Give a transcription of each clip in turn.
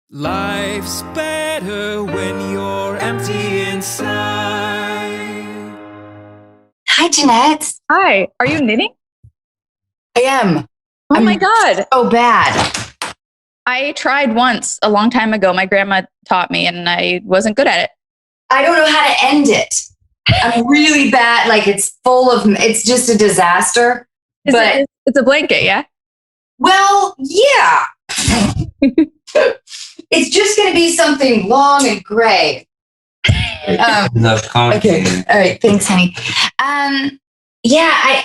Life's better when you're empty inside. Hi, Jennette. Hi, are you knitting? I am. Oh my God. So bad. I tried once a long time ago. My grandma taught me and I wasn't good at it. I don't know how to end it. I'm really bad. Like it's just a disaster. It's a blanket, yeah? Well, yeah. It's just going to be something long and gray. Okay. All right. Thanks, honey. Yeah,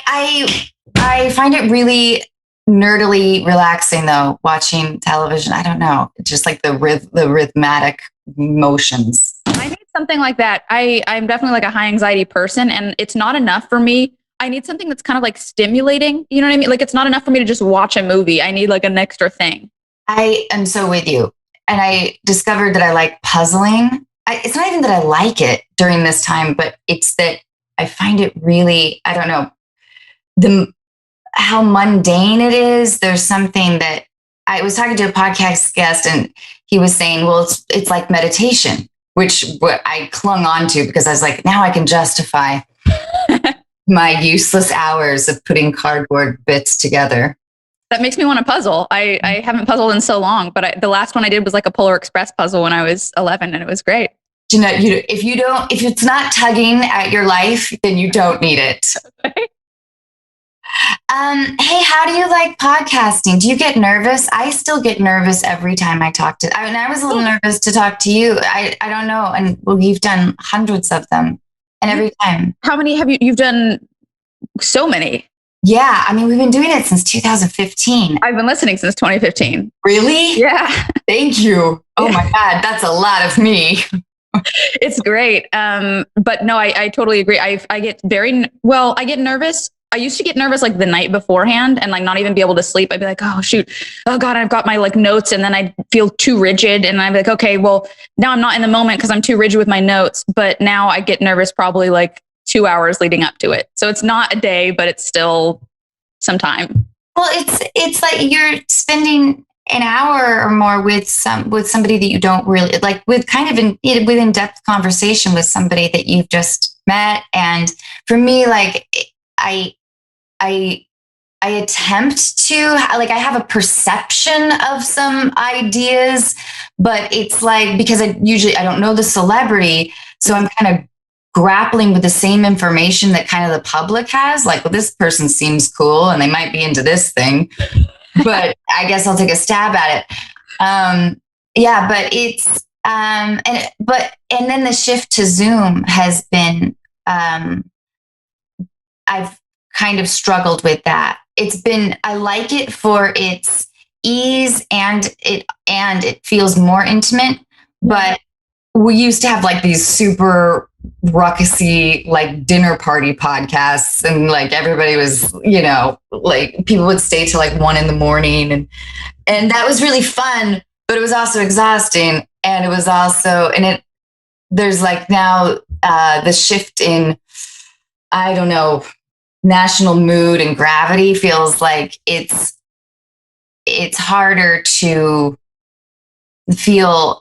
I find it really nerdily relaxing though, watching television. I don't know. It's just like the rhythmic motions. I need something like that. I'm definitely like a high anxiety person and it's not enough for me. I need something that's kind of like stimulating. You know what I mean? Like it's not enough for me to just watch a movie. I need like an extra thing. I am so with you. And I discovered that I like puzzling. It's not even that I like it during this time, but it's that I find it really, I don't know, how mundane it is. There's something that I was talking to a podcast guest and he was saying, well, it's like meditation, which I clung on to because I was like, now I can justify my useless hours of putting cardboard bits together. That makes me want to puzzle. I haven't puzzled in so long, but the last one I did was like a Polar Express puzzle when I was 11 and it was great. Jennette, if it's not tugging at your life, then you don't need it. Okay. Hey, how do you like podcasting? Do you get nervous? I still get nervous every time I talk to, I was a little nervous to talk to you. I don't know. And well, you've done hundreds of them and every time. How many have you've done? So many. Yeah. I mean, we've been doing it since 2015. I've been listening since 2015. Really? Yeah. Thank you. Oh my God. That's a lot of me. It's great. But no, I totally agree. I get I get nervous. I used to get nervous like the night beforehand and like not even be able to sleep. I'd be like, oh shoot. Oh God, I've got my like notes. And then I feel too rigid. And I'm like, okay, well now I'm not in the moment because I'm too rigid with my notes. But now I get nervous probably like 2 hours leading up to it. So it's not a day, but it's still some time. Well, it's like you're spending an hour or more with somebody that you don't really like, with kind of with in-depth conversation with somebody that you've just met. And for me, like I attempt to like, I have a perception of some ideas, but it's like, because I don't know the celebrity. So I'm kind of grappling with the same information that kind of the public has. Like, well, this person seems cool and they might be into this thing, but I guess I'll take a stab at it. Yeah, but it's, and then the shift to Zoom has been, I've kind of struggled with that. I like it for its ease and it feels more intimate, but we used to have like these super ruckusy like dinner party podcasts and like everybody was, like people would stay till like 1 a.m. and that was really fun, but it was also exhausting. And it was also, there's like now the shift in, I don't know, national mood and gravity feels like it's harder to feel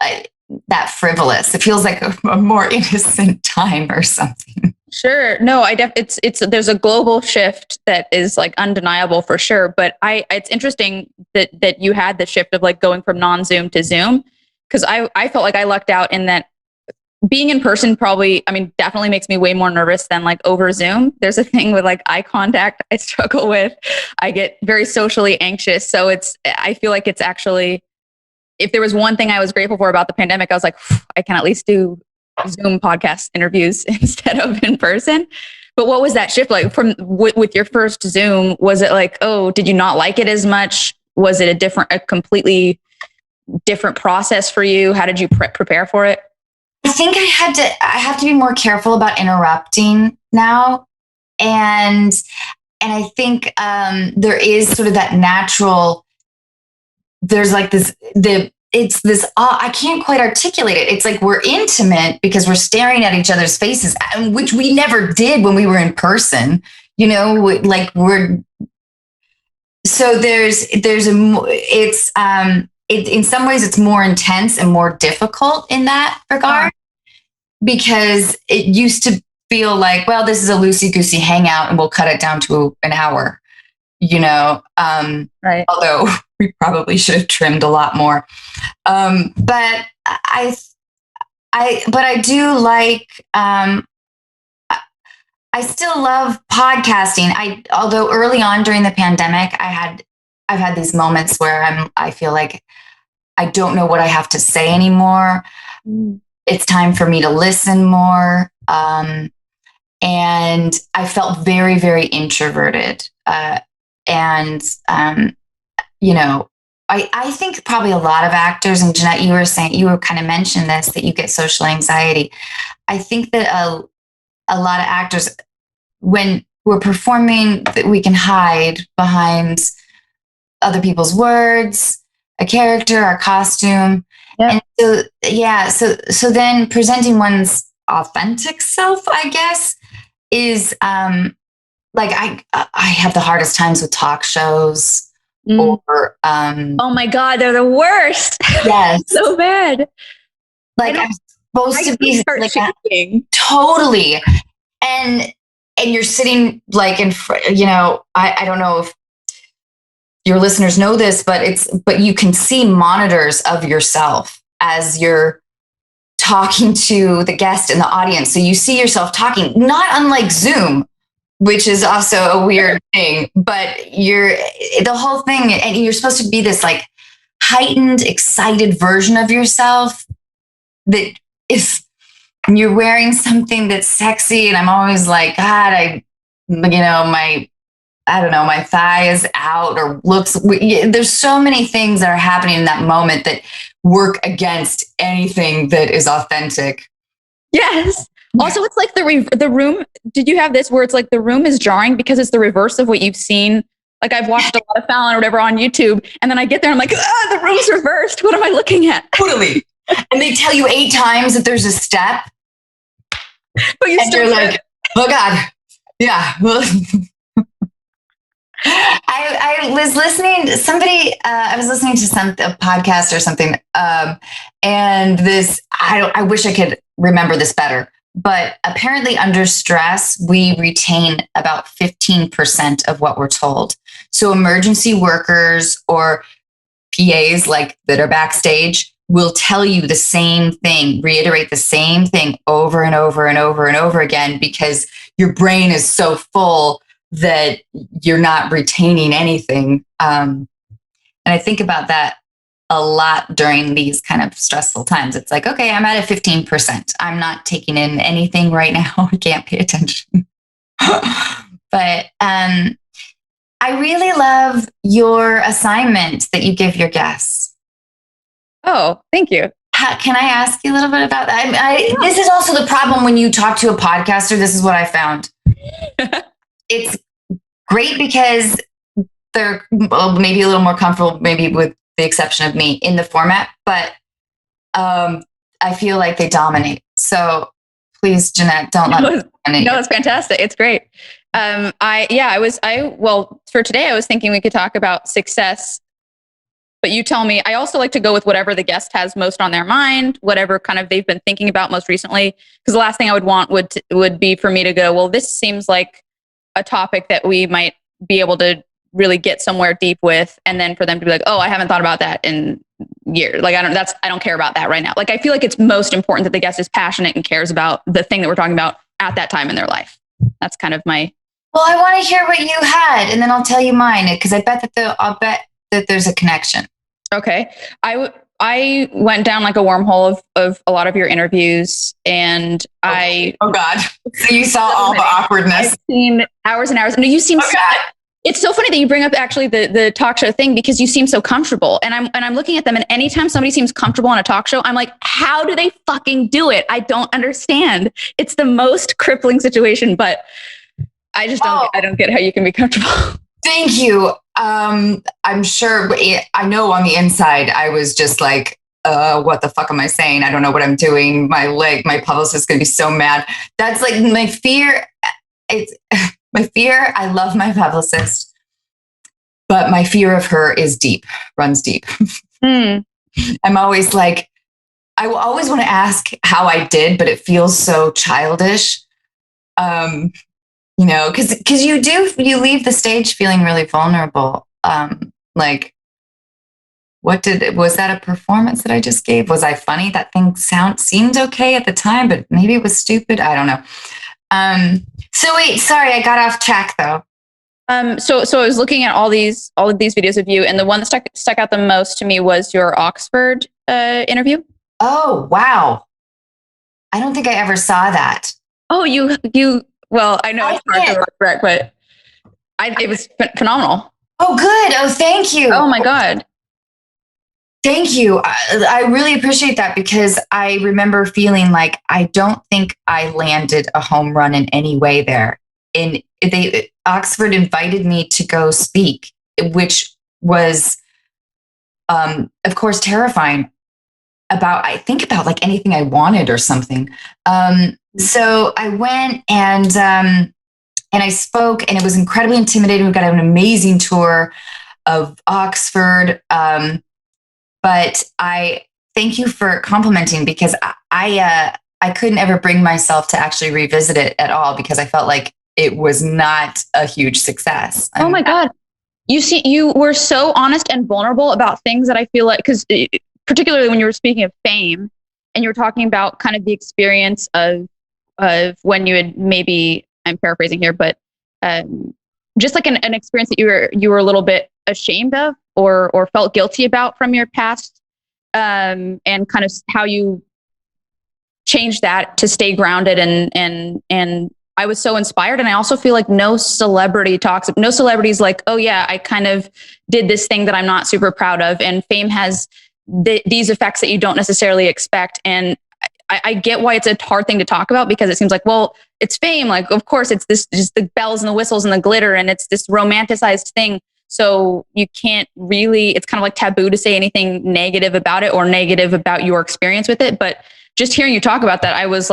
that frivolous. It feels like a more innocent time or something. Sure. No, there's a global shift that is like undeniable for sure. But it's interesting that you had the shift of like going from non-Zoom to Zoom. Cause I felt like I lucked out in that being in person definitely makes me way more nervous than like over Zoom. There's a thing with like eye contact I struggle with. I get very socially anxious. So I feel like it's actually, if there was one thing I was grateful for about the pandemic, I was like, I can at least do Zoom podcast interviews instead of in person. But what was that shift like from with your first Zoom? Was it like, oh, did you not like it as much? Was it a completely different process for you? How did you prepare for it? I think I have to be more careful about interrupting now. And I think there is sort of that natural, there's like I can't quite articulate it. It's like we're intimate because we're staring at each other's faces, which we never did when we were in person, like so in some ways it's more intense and more difficult in that regard, because it used to feel like, well, this is a loosey-goosey hangout and we'll cut it down to an hour, Right. Although we probably should have trimmed a lot more. But I do like, I still love podcasting. Although early on during the pandemic, I've had these moments where I feel like I don't know what I have to say anymore. It's time for me to listen more. And I felt very, very introverted. I think probably a lot of actors, and Jennette, you were kind of mentioned this, that you get social anxiety. I think that a lot of actors, when we're performing, that we can hide behind other people's words, a character, our costume. Yep. And so then presenting one's authentic self, I guess, is like I have the hardest times with talk shows. Or oh my God, they're the worst. Yes. So bad. Like I'm supposed to be like totally. And you're sitting like in front, I don't know if your listeners know this, but you can see monitors of yourself as you're talking to the guest and the audience. So you see yourself talking, not unlike Zoom, which is also a weird thing, but the whole thing, and you're supposed to be this like heightened, excited version of yourself that is, you're wearing something that's sexy. And I'm always like, God, my thigh is out or looks, there's so many things that are happening in that moment that work against anything that is authentic. Yes. Also, it's like the room. Did you have this where it's like the room is jarring because it's the reverse of what you've seen? Like I've watched a lot of Fallon or whatever on YouTube, and then I get there, I'm like, the room's reversed. What am I looking at? Totally. And they tell you 8 times that there's a step, but you're like, oh God, yeah. I was listening to somebody. I was listening to a podcast or something, and this. I wish I could remember this better. But apparently under stress, we retain about 15% of what we're told. So emergency workers or PAs like that are backstage will tell you the same thing, reiterate the same thing over and over and over and over again, because your brain is so full that you're not retaining anything. And I think about that a lot during these kind of stressful times. It's like, okay, I'm at a 15%. I'm not taking in anything right now. I can't pay attention. But I really love your assignment that you give your guests. Oh, thank you. Can I ask you a little bit about that? This is also the problem when you talk to a podcaster. This is what I found. It's great because they're maybe a little more comfortable, maybe with the exception of me, in the format, but I feel like they dominate. So please, Jennette, don't let me dominate. No, it's fantastic. It's great. For today, I was thinking we could talk about success, but you tell me. I also like to go with whatever the guest has most on their mind, whatever kind of they've been thinking about most recently. Because the last thing I would want would be for me to go, well, this seems like a topic that we might be able to really get somewhere deep with, and then for them to be like, oh, I haven't thought about that in years. Like, I don't care about that right now. Like, I feel like it's most important that the guest is passionate and cares about the thing that we're talking about at that time in their life. That's kind of my. Well, I want to hear what you had, and then I'll tell you mine, because I'll bet that there's a connection. Okay. I went down like a wormhole of a lot of your interviews, and oh God. So you saw all the awkwardness. I've seen hours and hours. No, you seem it's so funny that you bring up actually the talk show thing, because you seem so comfortable, and I'm looking at them, and anytime somebody seems comfortable on a talk show, I'm like, how do they fucking do it? I don't understand. It's the most crippling situation, but I just I don't get how you can be comfortable. Thank you. I'm sure, I know on the inside, I was just like, what the fuck am I saying? I don't know what I'm doing. My publicist is going to be so mad. That's like my fear. My fear, I love my publicist, but my fear of her is deep, runs deep. Mm. I'm always like, I will always want to ask how I did, but it feels so childish. You know, because you leave the stage feeling really vulnerable. Like, was that a performance that I just gave? Was I funny? That thing seemed okay at the time, but maybe it was stupid. I don't know. So wait, sorry, I got off track though. So I was looking at all of these videos of you, and the one that stuck out the most to me was your Oxford interview. Oh, wow. I don't think I ever saw that. Oh, you. Well, I know it's hard to regret, but it was phenomenal. Oh, good. Oh, thank you. Oh my God. Thank you. I really appreciate that, because I remember feeling like I don't think I landed a home run in any way there. And Oxford invited me to go speak, which was, of course, terrifying. I think about like anything I wanted or something. So I went and I spoke, and it was incredibly intimidating. We got an amazing tour of Oxford. But I thank you for complimenting, because I couldn't ever bring myself to actually revisit it at all, because I felt like it was not a huge success. Oh my God. You were so honest and vulnerable about things that I feel like, because particularly when you were speaking of fame and you were talking about kind of the experience of when you had, maybe I'm paraphrasing here, but just like an experience that you were a little bit ashamed of or felt guilty about from your past, and kind of how you changed that to stay grounded, and I was so inspired. And I also feel like no celebrity's like, oh yeah, I kind of did this thing that I'm not super proud of. And fame has these effects that you don't necessarily expect. And I get why it's a hard thing to talk about, because it seems like, well, it's fame. Like, of course, it's this, just the bells and the whistles and the glitter, and it's this romanticized thing. So you can't really, it's kind of like taboo to say anything negative about it or negative about your experience with it. But just hearing you talk about that, I was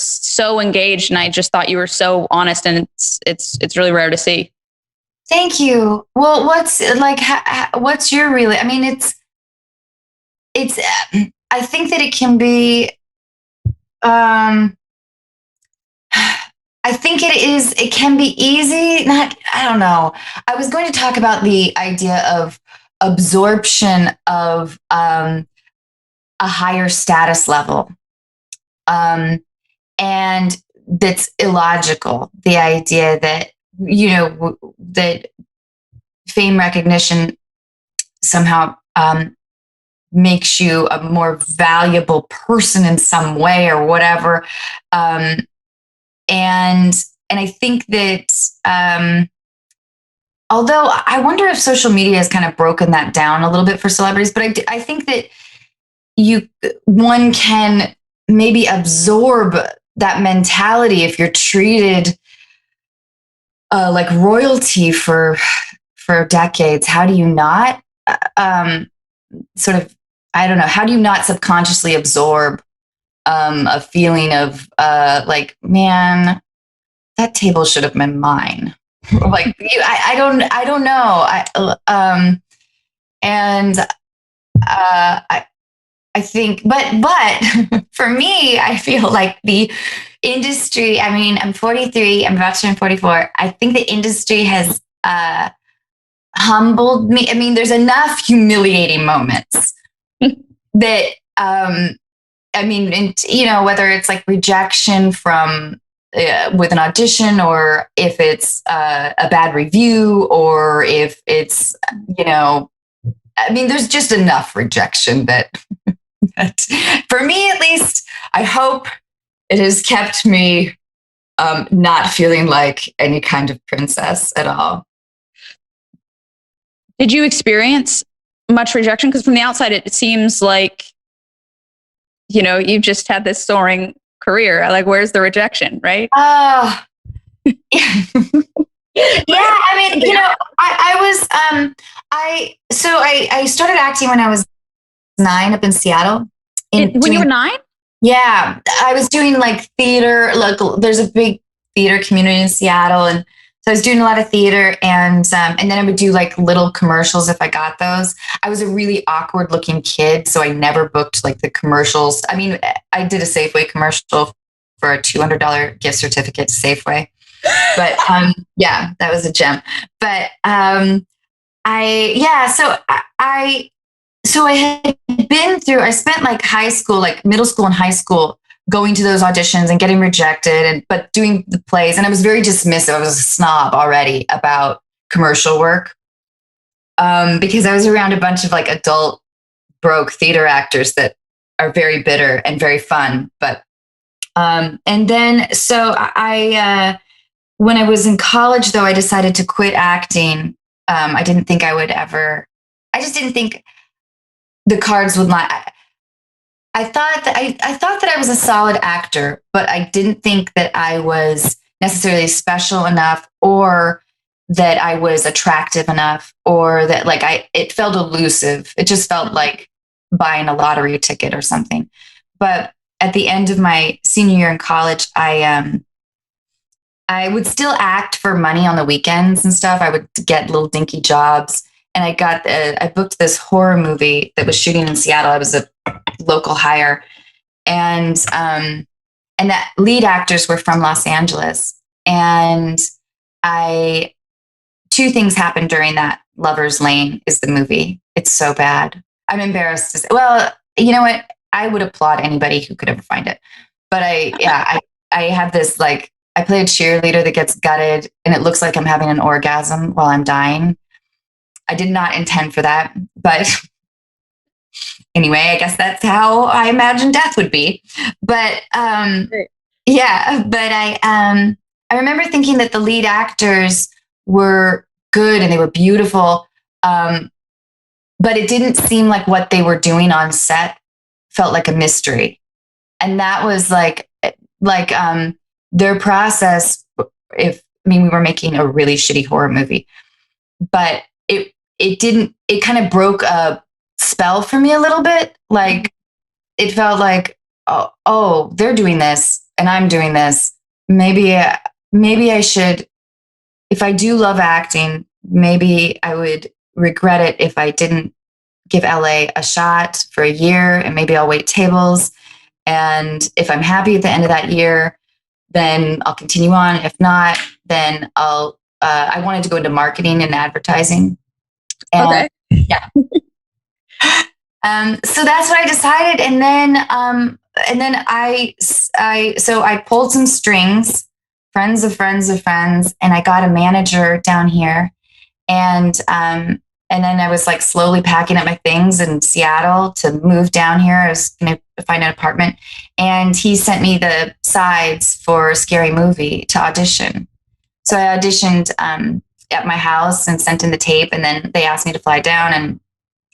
so engaged, and I just thought you were so honest, and it's really rare to see. Thank you. Well, what's your really, I mean, it's, I think that it can be, I think it can be easy. I don't know. I was going to talk about the idea of absorption of a higher status level. And that's illogical. The idea that, that fame recognition somehow makes you a more valuable person in some way or whatever. And I think that, although I wonder if social media has kind of broken that down a little bit for celebrities, but I think that one can maybe absorb that mentality if you're treated like royalty for decades. How do you not sort of, I don't know, how do you not subconsciously absorb a feeling of like, man, that table should have been mine. Like, I don't know. I think, but for me, I feel like the industry, I mean, I'm 43, I'm about to turn 44. I think the industry has humbled me. I mean, there's enough humiliating moments that, I mean, whether it's like rejection from with an audition, or if it's a bad review, or if it's, I mean, there's just enough rejection that for me, at least, I hope it has kept me not feeling like any kind of princess at all. Did you experience much rejection? Because from the outside, it seems like, you've just had this soaring career. Like, where's the rejection, right? Yeah. Yeah, I mean, I started acting when I was 9 up in Seattle. When you were 9? Yeah, I was doing like theater. Like, there's a big theater community in Seattle, and So I was doing a lot of theater, and then I would do like little commercials if I got those. I was a really awkward looking kid, so I never booked like the commercials. I mean, I did a Safeway commercial for a $200 gift certificate to Safeway, but yeah, that was a gem. But so I had been through. I spent like high school, like middle school and high school, going to those auditions and getting rejected, but doing the plays. And I was very dismissive. I was a snob already about commercial work because I was around a bunch of like adult broke theater actors that are very bitter and very fun. But and then so I when I was in college, though, I decided to quit acting. I didn't think I would ever. I just didn't think the cards would lie. I thought that I was a solid actor, but I didn't think that I was necessarily special enough, or that I was attractive enough, or that it felt elusive. It just felt like buying a lottery ticket or something. But at the end of my senior year in college, I would still act for money on the weekends and stuff. I would get little dinky jobs, and I booked this horror movie that was shooting in Seattle. I was a local hire, and that lead actors were from Los Angeles. And two things happened during that. Lover's Lane is the movie. It's so bad. I'm embarrassed to say. Well, you know what? I would applaud anybody who could ever find it. But I have this, like, I play a cheerleader that gets gutted, and it looks like I'm having an orgasm while I'm dying. I did not intend for that, but anyway, I guess that's how I imagine death would be. But yeah, but I remember thinking that the lead actors were good and they were beautiful, but it didn't seem like what they were doing on set felt like a mystery, and that was like their process. We were making a really shitty horror movie, but it kind of broke a spell for me a little bit. Like, it felt like, oh, they're doing this and I'm doing this. Maybe I should, if I do love acting, maybe I would regret it if I didn't give LA a shot for a year, and maybe I'll wait tables. And if I'm happy at the end of that year, then I'll continue on. If not, then I wanted to go into marketing and advertising. And, okay. Yeah. So that's what I decided. And then I pulled some strings, friends of friends of friends, and I got a manager down here. And then I was like slowly packing up my things in Seattle to move down here. I was going to find an apartment, and he sent me the sides for a Scary Movie to audition. So I auditioned at my house and sent in the tape, and then they asked me to fly down. And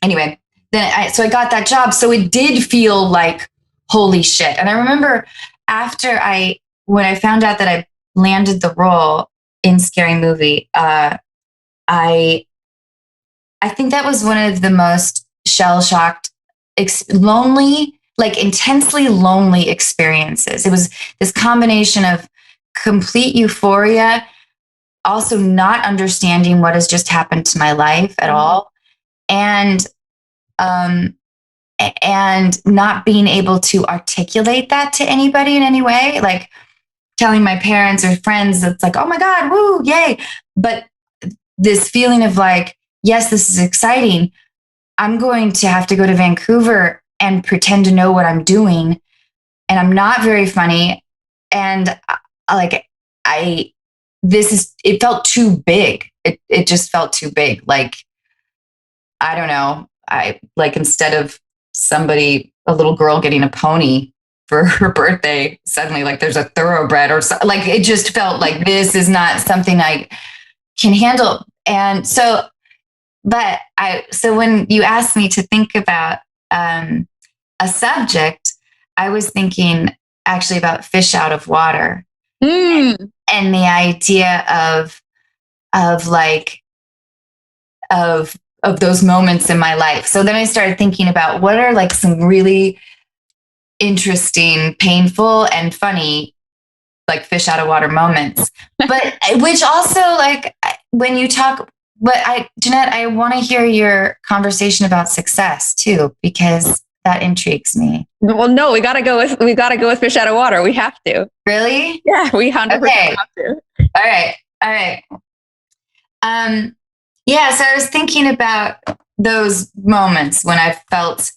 anyway, so I got that job. So it did feel like, holy shit. And I remember when I found out that I landed the role in Scary Movie, I think that was one of the most shell-shocked, lonely, like intensely lonely experiences. It was this combination of complete euphoria, also not understanding what has just happened to my life at all, and not being able to articulate that to anybody in any way, like telling my parents or friends, it's like, oh my God, woo, yay. But this feeling of like, yes, this is exciting. I'm going to have to go to Vancouver and pretend to know what I'm doing. And I'm not very funny. And it felt too big. It just felt too big. Like, I don't know. Instead of a little girl getting a pony for her birthday, suddenly like there's a thoroughbred or so, like, it just felt like this is not something I can handle. And so when you asked me to think about a subject, I was thinking actually about Fish Out of Water, and the idea of those moments in my life. So then I started thinking about what are like some really interesting, painful, and funny like fish out of water moments. But which also like when you talk, but Jennette, I want to hear your conversation about success too, because that intrigues me. Well, no, we gotta go with fish out of water. We have to. Really? Yeah, we 100% have to. All right. Yeah, so I was thinking about those moments when I felt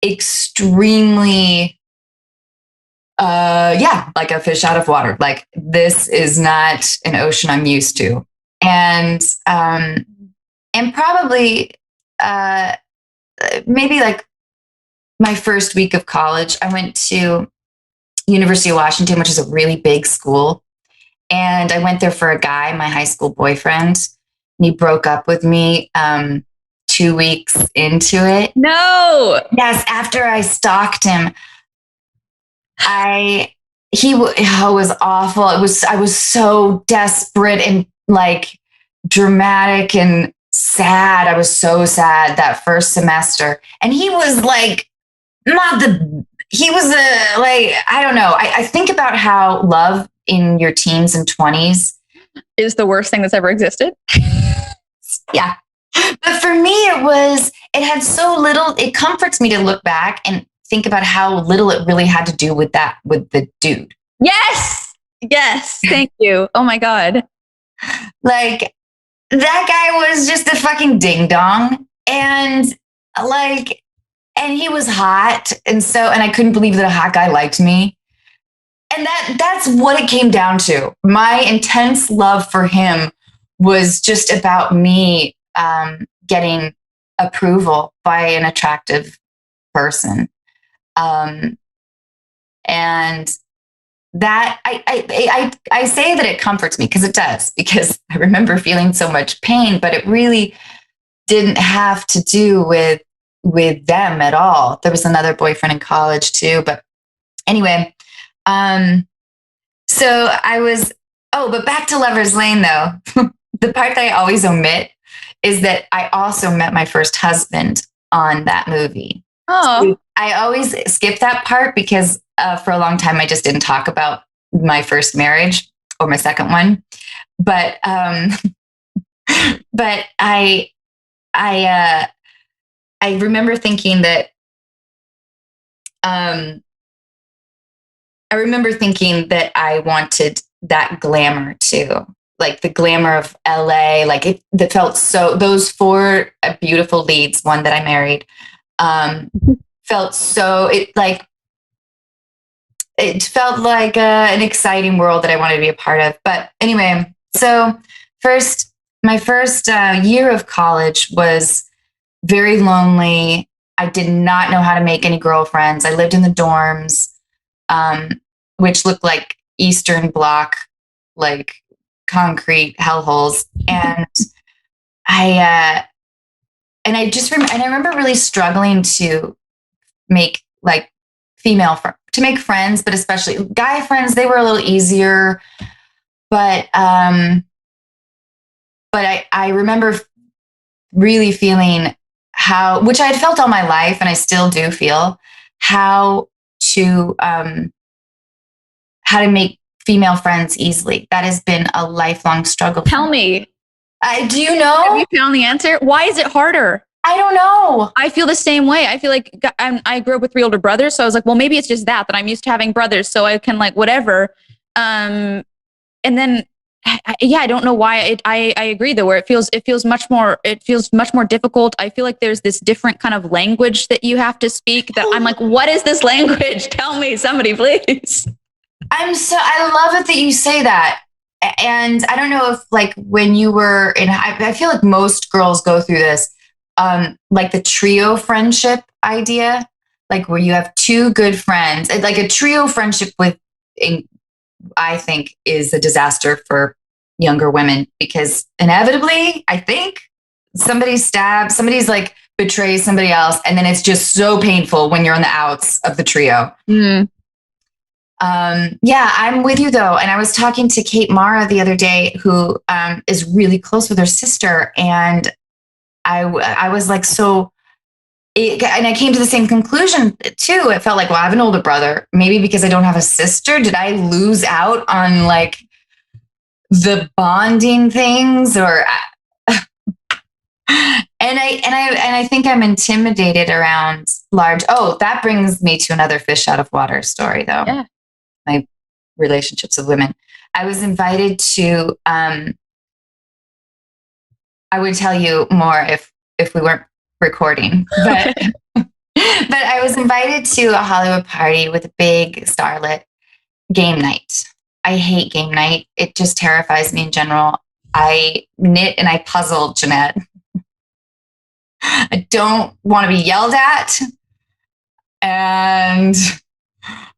extremely, like a fish out of water. Like this is not an ocean I'm used to. And probably, maybe like my first week of college, I went to University of Washington, which is a really big school. And I went there for a guy, my high school boyfriend. And he broke up with me 2 weeks into it. No. Yes, after I stalked him. It was awful. I was so desperate and like dramatic and sad. I was so sad that first semester. And he was like, I don't know. I think about how love in your teens and 20s is the worst thing that's ever existed. Yeah. But for me, it had so little, it comforts me to look back and think about how little it really had to do with the dude. Yes. Thank you. Oh my God. Like that guy was just a fucking ding dong. And he was hot. And I couldn't believe that a hot guy liked me. And that's what it came down to. My intense love for him was just about me getting approval by an attractive person. And that I say that it comforts me because it does, because I remember feeling so much pain, but it really didn't have to do with them at all. There was another boyfriend in college too, but anyway, so but back to Lover's Lane though. The part that I always omit is that I also met my first husband on that movie. Oh, So I always skip that part because for a long time I just didn't talk about my first marriage or my second one. But I remember thinking that I wanted that glamour too, like the glamour of LA. Like that felt so. Those four beautiful leads, one that I married, felt so. It felt like an exciting world that I wanted to be a part of. But anyway, so my first year of college was very lonely. I did not know how to make any girlfriends. I lived in the dorms, which looked like Eastern Bloc, like concrete hellholes. And I remember really struggling to make like to make friends, but especially guy friends. They were a little easier, but I remember really feeling which I had felt all my life, and I still do feel how to make female friends easily. That has been a lifelong struggle. Tell me. Do you know? Have you found the answer? Why is it harder? I don't know. I feel the same way. I feel like I grew up with 3 older brothers, so I was like, well, maybe it's just that I'm used to having brothers, so I can like whatever. And then, I don't know why. I agree though, where it feels much more difficult. I feel like there's this different kind of language that you have to speak. That I'm like, what is this language? Tell me, somebody, please. I love it that you say that. And I don't know if like when you were I feel like most girls go through this, like the trio friendship idea, like where you have 2 good friends, like a trio friendship I think is a disaster for younger women, because inevitably, I think somebody's like betrays somebody else. And then it's just so painful when you're on the outs of the trio. Mm. I'm with you though. And I was talking to Kate Mara the other day, who is really close with her sister. And I was like, so and I came to the same conclusion too. It felt like, well, I have an older brother. Maybe because I don't have a sister, did I lose out on like the bonding things, or and I think I'm intimidated around large. Oh, that brings me to another fish out of water story, though. Yeah. My relationships with women. I was invited to. I would tell you more if we weren't recording, but but I was invited to a Hollywood party with a big starlet game night. I hate game night. It just terrifies me in general. I knit and I puzzle, Jennette. I don't want to be yelled at. And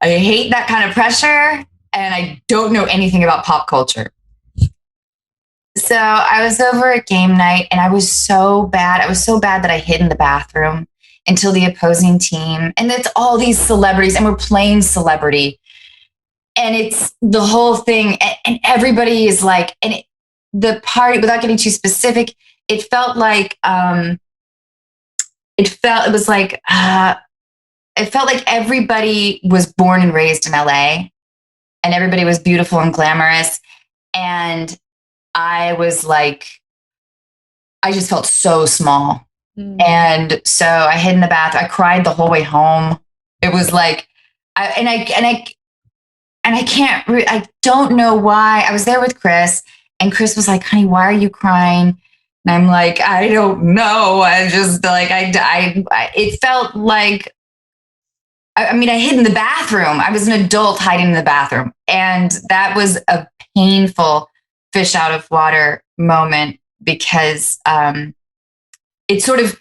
I hate that kind of pressure. And I don't know anything about pop culture. So I was over at game night and I was so bad. I was so bad that I hid in the bathroom until the opposing team. And it's all these celebrities and we're playing celebrity. And it's the whole thing. And everybody is like, the party, without getting too specific, it felt like, it felt like everybody was born and raised in LA and everybody was beautiful and glamorous. And I was like, I just felt so small. Mm. And so I hid in the bathroom. I cried the whole way home. It was like, I don't know why. I was there with Chris and Chris was like, honey, why are you crying? And I'm like, I don't know. I just like, it felt like, I mean, I hid in the bathroom. I was an adult hiding in the bathroom. And that was a painful fish out of water moment because it's sort of,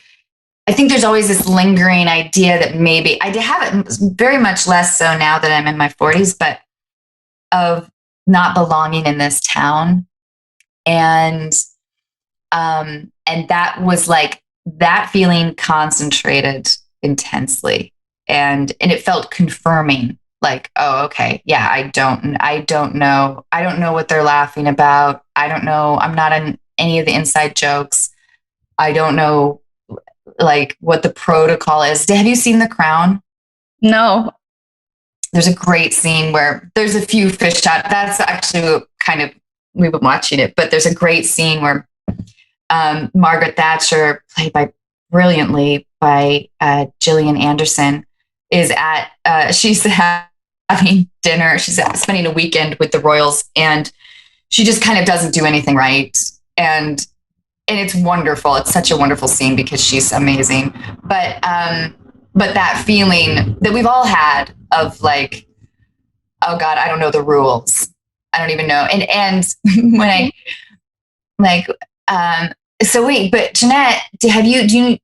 I think there's always this lingering idea that maybe I have it very much less so now that I'm in my 40s, but of not belonging in this town. And that was like that feeling concentrated intensely. And it felt confirming, like, oh, okay. Yeah, I don't know. I don't know what they're laughing about. I don't know. I'm not in any of the inside jokes. I don't know like what the protocol is. Have you seen The Crown? No. There's a great scene where there's a few fish out. That's actually kind of, we've been watching it, but there's a great scene where Margaret Thatcher, played brilliantly by Gillian Anderson, is she's having dinner. She's spending a weekend with the royals, and she just kind of doesn't do anything right. And it's wonderful. It's such a wonderful scene because she's amazing. But that feeling that we've all had of like, oh God, I don't know the rules. I don't even know. And when I like, so wait, but Jennette, do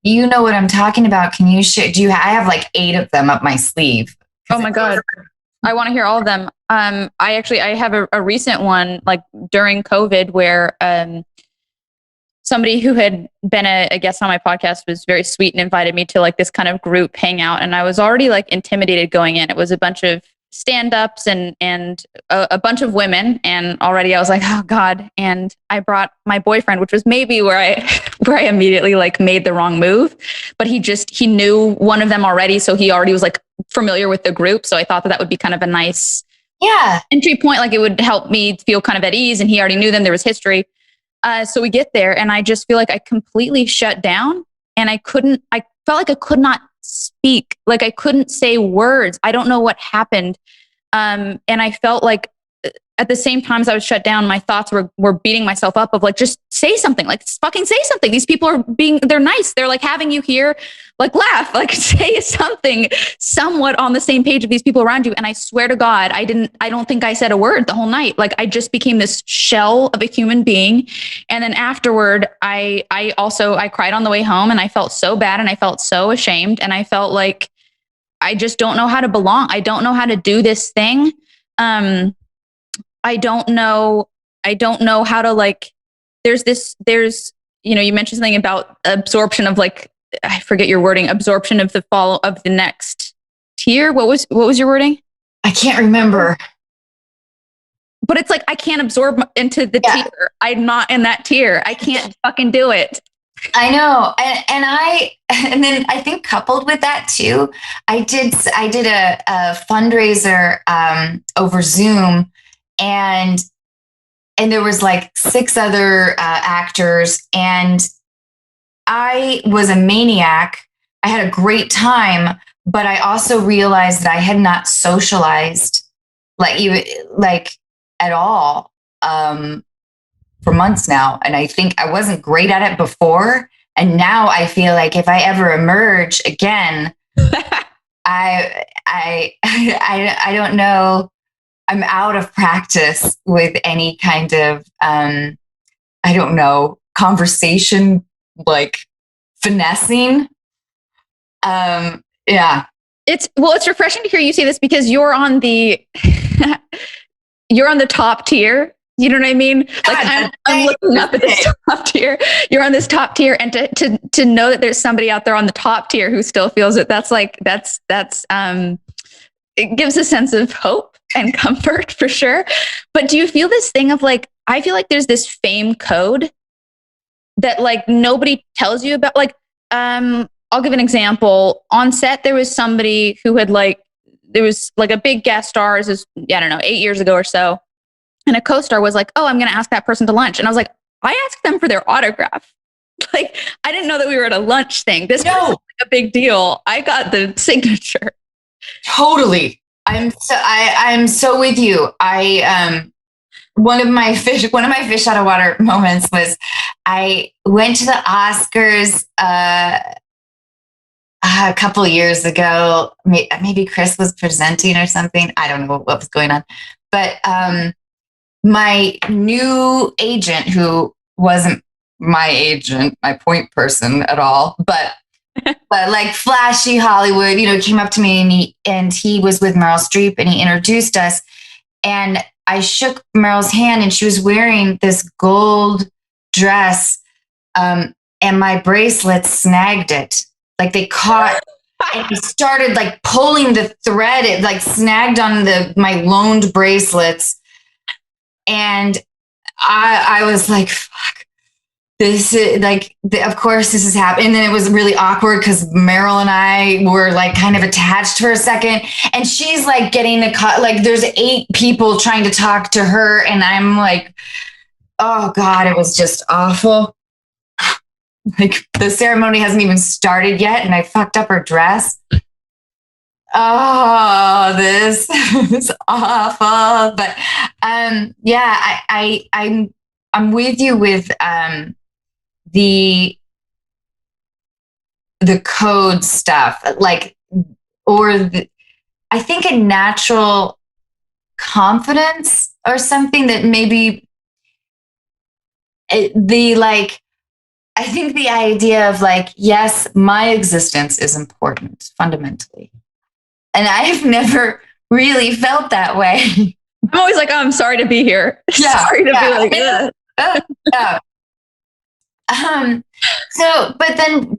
you know what I'm talking about? Can you share? I have like 8 of them up my sleeve. Oh my God. I want to hear all of them. I have a recent one, like during COVID, where somebody who had been a guest on my podcast was very sweet and invited me to like this kind of group hangout. And I was already like intimidated going in. It was a bunch of stand-ups and a bunch of women. And already I was like, oh God. And I brought my boyfriend, which was maybe where I immediately like made the wrong move, but he knew one of them already. So he already was like familiar with the group. So I thought that would be kind of a nice entry point. Like it would help me feel kind of at ease. And he already knew them. There was history. So we get there and I just feel like I completely shut down and I felt like I could not speak. Like I couldn't say words. I don't know what happened. And I felt like at the same time as I was shut down, my thoughts were beating myself up of like, just say something, like fucking say something. These people they're nice. They're like having you here, like laugh, like say something somewhat on the same page of these people around you. And I swear to God, I don't think I said a word the whole night. Like I just became this shell of a human being. And then afterward, I cried on the way home and I felt so bad and I felt so ashamed. And I felt like I just don't know how to belong. I don't know how to do this thing. I don't know how to like, you mentioned something about absorption of like, I forget your wording, absorption of the fall of the next tier. What was your wording? I can't remember. But it's like, I can't absorb into the tier. I'm not in that tier. I can't fucking do it. I know. And then I think coupled with that too, I did a fundraiser over Zoom, and there was like six other actors, and I was a maniac. I had a great time, but I also realized that I had not socialized like even like at all for months now. And I think I wasn't great at it before. And now I feel like if I ever emerge again, I don't know. I'm out of practice with any kind of I don't know, conversation, like finessing. Yeah. It's refreshing to hear you say this because you're on the you're on the top tier. You know what I mean? Like I'm looking up at this top tier. You're on this top tier, and to know that there's somebody out there on the top tier who still feels it. That's it gives a sense of hope and comfort for sure. But do you feel this thing of like, I feel like there's this fame code that like nobody tells you about. Like, I'll give an example. On set, there was somebody who had like, there was like a big guest star, is I don't know, 8 years ago or so. And a co-star was like, oh, I'm going to ask that person to lunch. And I was like, I asked them for their autograph. Like, I didn't know that we were at a lunch thing. This was like a big deal. I got the signature. Totally. I'm so with you. One of my fish out of water moments was I went to the Oscars a couple years ago. Maybe Chris was presenting or something. I don't know what was going on, but my new agent, who wasn't my agent, my point person at all, but like flashy Hollywood, came up to me, and he was with Meryl Streep, and he introduced us, and I shook Meryl's hand, and she was wearing this gold dress, and my bracelets snagged it. Like they caught, and he started like pulling the thread. It like snagged on my loaned bracelets. And I was like, fuck, this is like, of course this is happening. And then it was really awkward because Meryl and I were like kind of attached for a second. And she's like getting like there's 8 people trying to talk to her. And I'm like, oh God, it was just awful. Like the ceremony hasn't even started yet. And I fucked up her dress. Oh, this is awful. But yeah, I'm with you with the code stuff, like, I think a natural confidence or something that maybe I think the idea of like, yes, my existence is important fundamentally. And I've never really felt that way. I'm always like, oh, I'm sorry to be here. Yeah, sorry to be like, yeah. But then,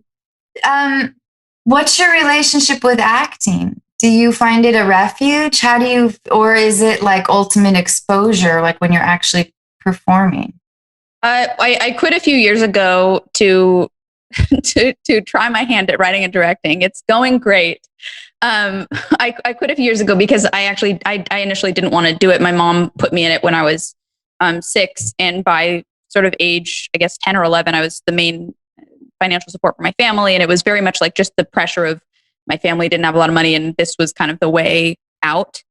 what's your relationship with acting? Do you find it a refuge? Or is it like ultimate exposure, like when you're actually performing? I quit a few years ago to try my hand at writing and directing. It's going great. I quit a few years ago because I initially didn't want to do it. My mom put me in it when I was 6, and by sort of age, I guess 10 or 11, I was the main financial support for my family, and it was very much like just the pressure of my family didn't have a lot of money, and this was kind of the way out.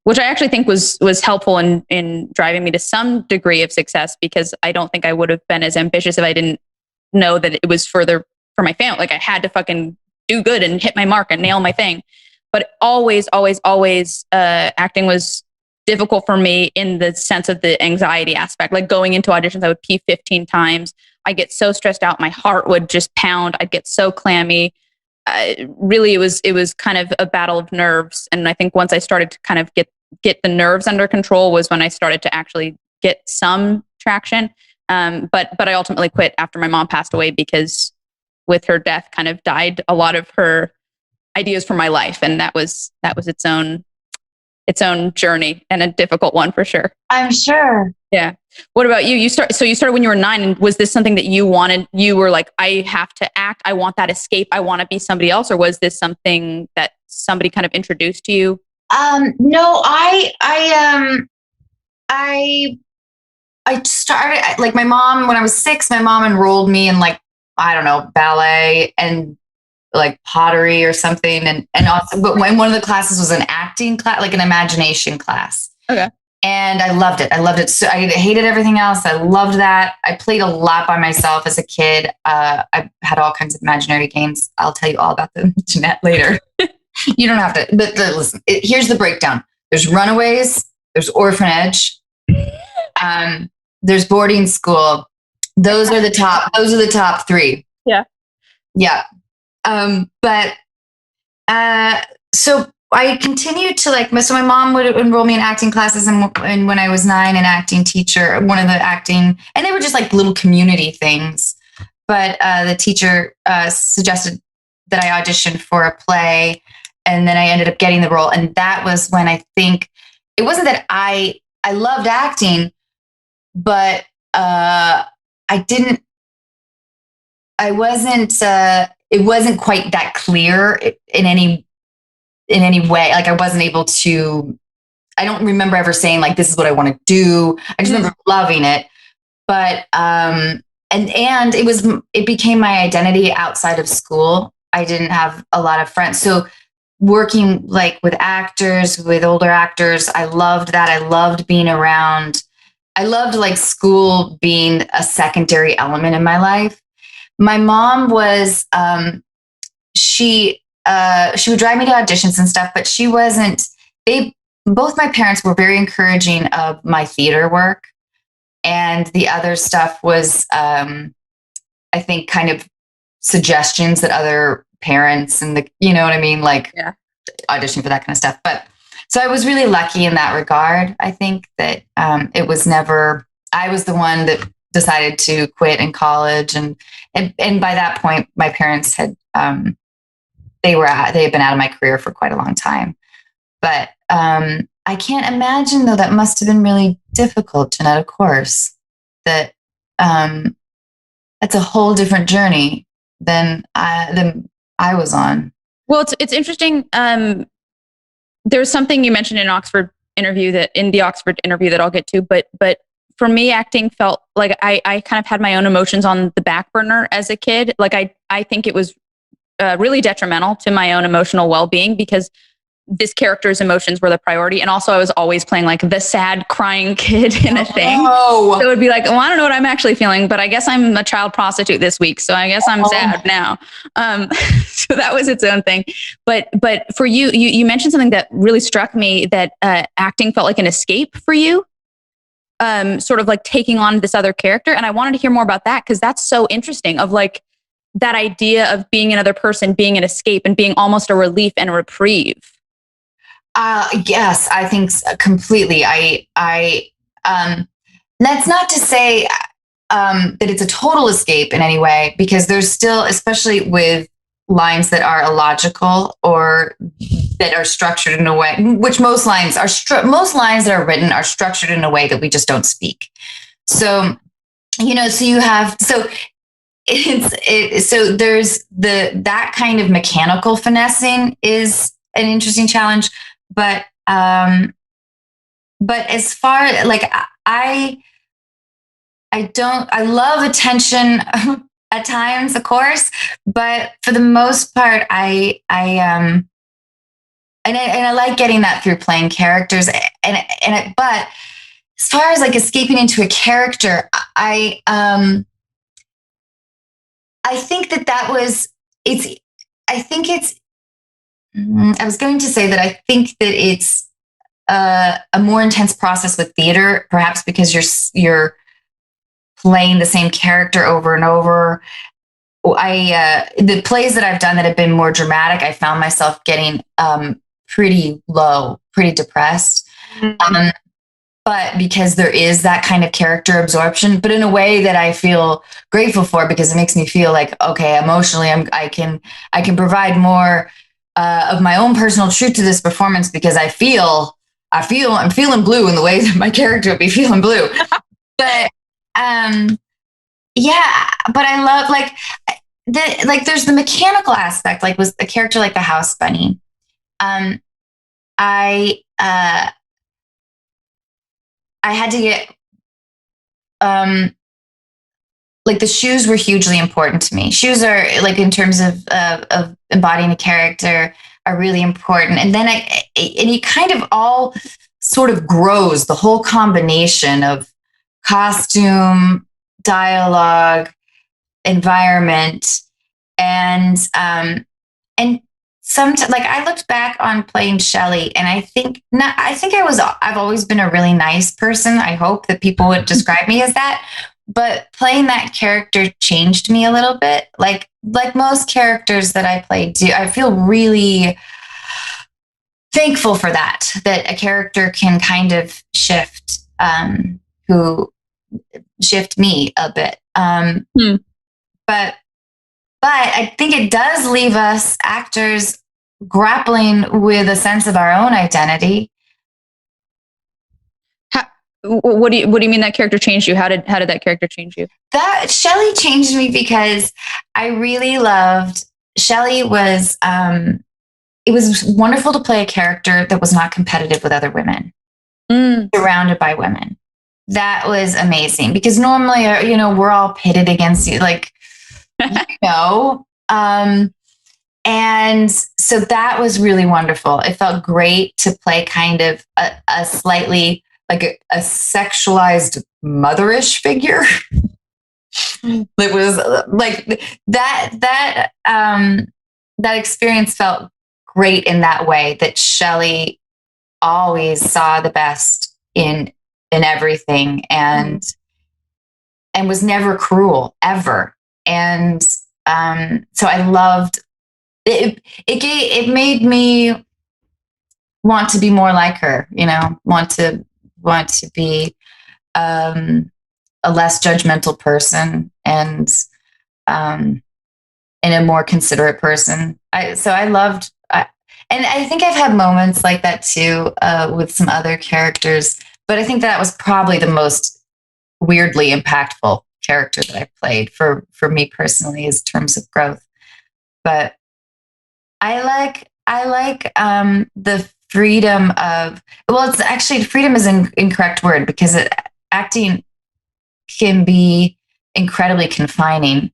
Which I actually think was helpful in driving me to some degree of success, because I don't think I would have been as ambitious if I didn't know that it was further for my family. Like I had to fucking do good and hit my mark and nail my thing. But always, acting was difficult for me in the sense of the anxiety aspect. Like going into auditions, I would pee 15 times. I get so stressed out. My heart would just pound. I'd get so clammy. Really, it was kind of a battle of nerves. And I think once I started to kind of get the nerves under control was when I started to actually get some traction. But I ultimately quit after my mom passed away, because with her death kind of died a lot of her ideas for my life. And that was its own journey, and a difficult one for sure. I'm sure. Yeah. What about you? So you started when you were 9, and was this something that you wanted? You were like, I have to act. I want that escape. I want to be somebody else. Or was this something that somebody kind of introduced to you? No, I started like my mom, when I was 6, my mom enrolled me in like, I don't know, ballet and like pottery or something. And also, but when one of the classes was an acting class, like an imagination class. Okay. And I loved it. I loved it. So I hated everything else. I loved that. I played a lot by myself as a kid. I had all kinds of imaginary games. I'll tell you all about them, Jennette, later. You don't have to, but listen, here's the breakdown. There's Runaways, there's Orphanage, there's boarding school. Those are the top 3. Yeah. Yeah. So I continued to so my mom would enroll me in acting classes, and when I was 9, an acting teacher, one of the acting, and they were just like little community things. But the teacher suggested that I audition for a play, and then I ended up getting the role. And that was when I think it wasn't that I loved acting, but it wasn't quite that clear in any way. Like I wasn't able to, I don't remember ever saying like, this is what I want to do. I just remember loving it. But, and it became my identity outside of school. I didn't have a lot of friends. So working like with actors, with older actors, I loved that. I loved being around. I loved like school being a secondary element in my life. My mom was, she would drive me to auditions and stuff, but she wasn't, both my parents were very encouraging of my theater work. And the other stuff was, I think, kind of suggestions that other parents and you know what I mean? Like auditioning for that kind of stuff. But so I was really lucky in that regard. I think that it was never, I was the one that decided to quit in college. And by that point, my parents had, they had been out of my career for quite a long time. But I can't imagine, though, that must have been really difficult, Jennette, of course, that that's a whole different journey than I was on. Well, it's interesting. There's something you mentioned in the Oxford interview that I'll get to, but for me, acting felt like I kind of had my own emotions on the back burner as a kid. Like I think it was really detrimental to my own emotional well-being because this character's emotions were the priority. And also I was always playing like the sad crying kid in a thing. So it would be like, well, I don't know what I'm actually feeling, but I guess I'm a child prostitute this week. So I guess I'm sad now. So that was its own thing. But for you mentioned something that really struck me, that acting felt like an escape for you. Sort of like taking on this other character. And I wanted to hear more about that because that's so interesting, of like that idea of being another person, being an escape and being almost a relief and a reprieve. Yes, I think completely. That's not to say that it's a total escape in any way, because there's still, especially with lines that are illogical or that are structured in a way, which most lines that are written are structured in a way that we just don't speak. So, so there's that kind of mechanical finessing is an interesting challenge. But as far like I love attention at times, of course, but for the most part, I like getting that through playing characters. But as far as like escaping into a character, I think that was I was going to say that I think that it's a more intense process with theater, perhaps because you're playing the same character over and over. The plays that I've done that have been more dramatic, I found myself getting pretty low, pretty depressed. Mm-hmm. But because there is that kind of character absorption, but in a way that I feel grateful for, because it makes me feel like, okay, emotionally, I can provide more of my own personal truth to this performance, because I'm feeling blue in the way that my character would be feeling blue. But yeah, but I love there's the mechanical aspect, like was a character like the house bunny. I had to get like the shoes were hugely important to me. Shoes are like in terms of embodying a character are really important. And then and it kind of all sort of grows, the whole combination of costume, dialogue, environment, and sometimes like I looked back on playing Shelley, and I've always been a really nice person. I hope that people would describe me as that. But playing that character changed me a little bit. Like most characters that I play do, I feel really thankful for that a character can kind of shift me a bit. But I think it does leave us actors grappling with a sense of our own identity. What do you mean that character changed you? How did that character change you? That Shelley changed me because I really loved Shelley was it was wonderful to play a character that was not competitive with other women, surrounded by women. That was amazing because normally, we're all pitted against you, like, and so that was really wonderful. It felt great to play kind of a slightly like a sexualized motherish figure. It was like that experience felt great in that way, that Shelley always saw the best in everything and was never cruel ever. And so I loved it. It made me want to be more like her, want to be a less judgmental person and a more considerate person. I loved, and I think I've had moments like that too with some other characters, but I think that was probably the most weirdly impactful character that I played for me personally, in terms of growth. But I like the freedom of, well, it's actually, freedom is an incorrect word because acting can be incredibly confining.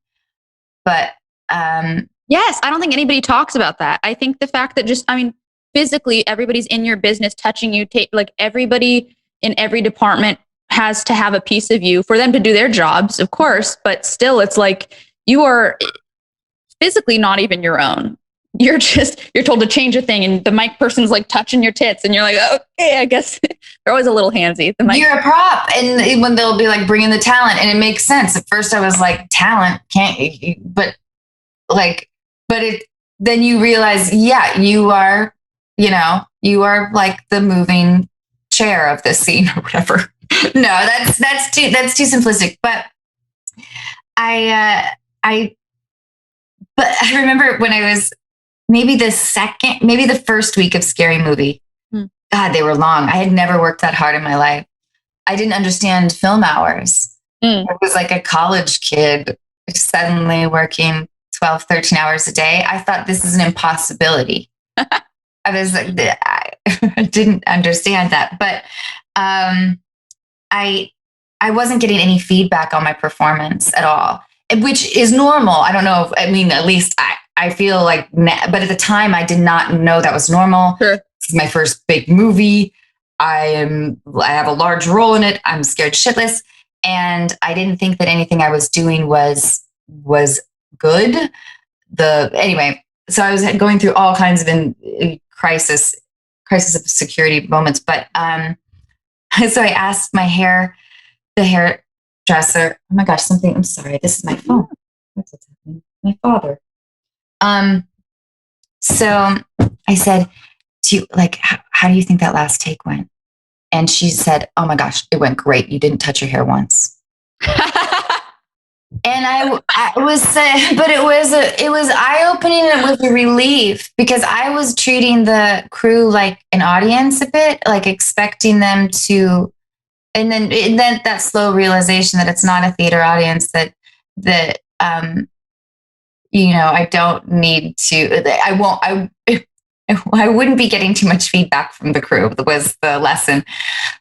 But yes, I don't think anybody talks about that. I think the fact that physically everybody's in your business, touching you, like everybody in every department has to have a piece of you for them to do their jobs, of course, but still it's like you are physically not even your own. You're told to change a thing and the mic person's like touching your tits and you're like, okay, I guess they're always a little handsy. You're a prop. And when they'll be like, bring in the talent, and it makes sense. At first I was like, talent can't, then you realize, yeah, you are like the moving chair of this scene or whatever. No, that's too simplistic. But I remember when I was maybe the first week of Scary Movie. God, they were long. I had never worked that hard in my life. I didn't understand film hours. I was like a college kid suddenly working 12, 13 hours a day. I thought this is an impossibility. I was like, I didn't understand that. But I wasn't getting any feedback on my performance at all, which is normal. I don't know at least I feel like, but at the time I did not know that was normal. Sure. This is my first big movie. I have a large role in it. I'm scared shitless. And I didn't think that anything I was doing was good. Anyway, so I was going through all kinds of crisis of security moments. But so I asked the hairdresser, oh my gosh, I'm sorry, this is my phone. What's happening? My father. So I said, how do you think that last take went? And she said, oh my gosh, it went great. You didn't touch your hair once. And it was eye-opening, and it was a relief because I was treating the crew like an audience a bit, like expecting them to and then that slow realization that it's not a theater audience, that I don't need to, I wouldn't be getting too much feedback from the crew, was the lesson.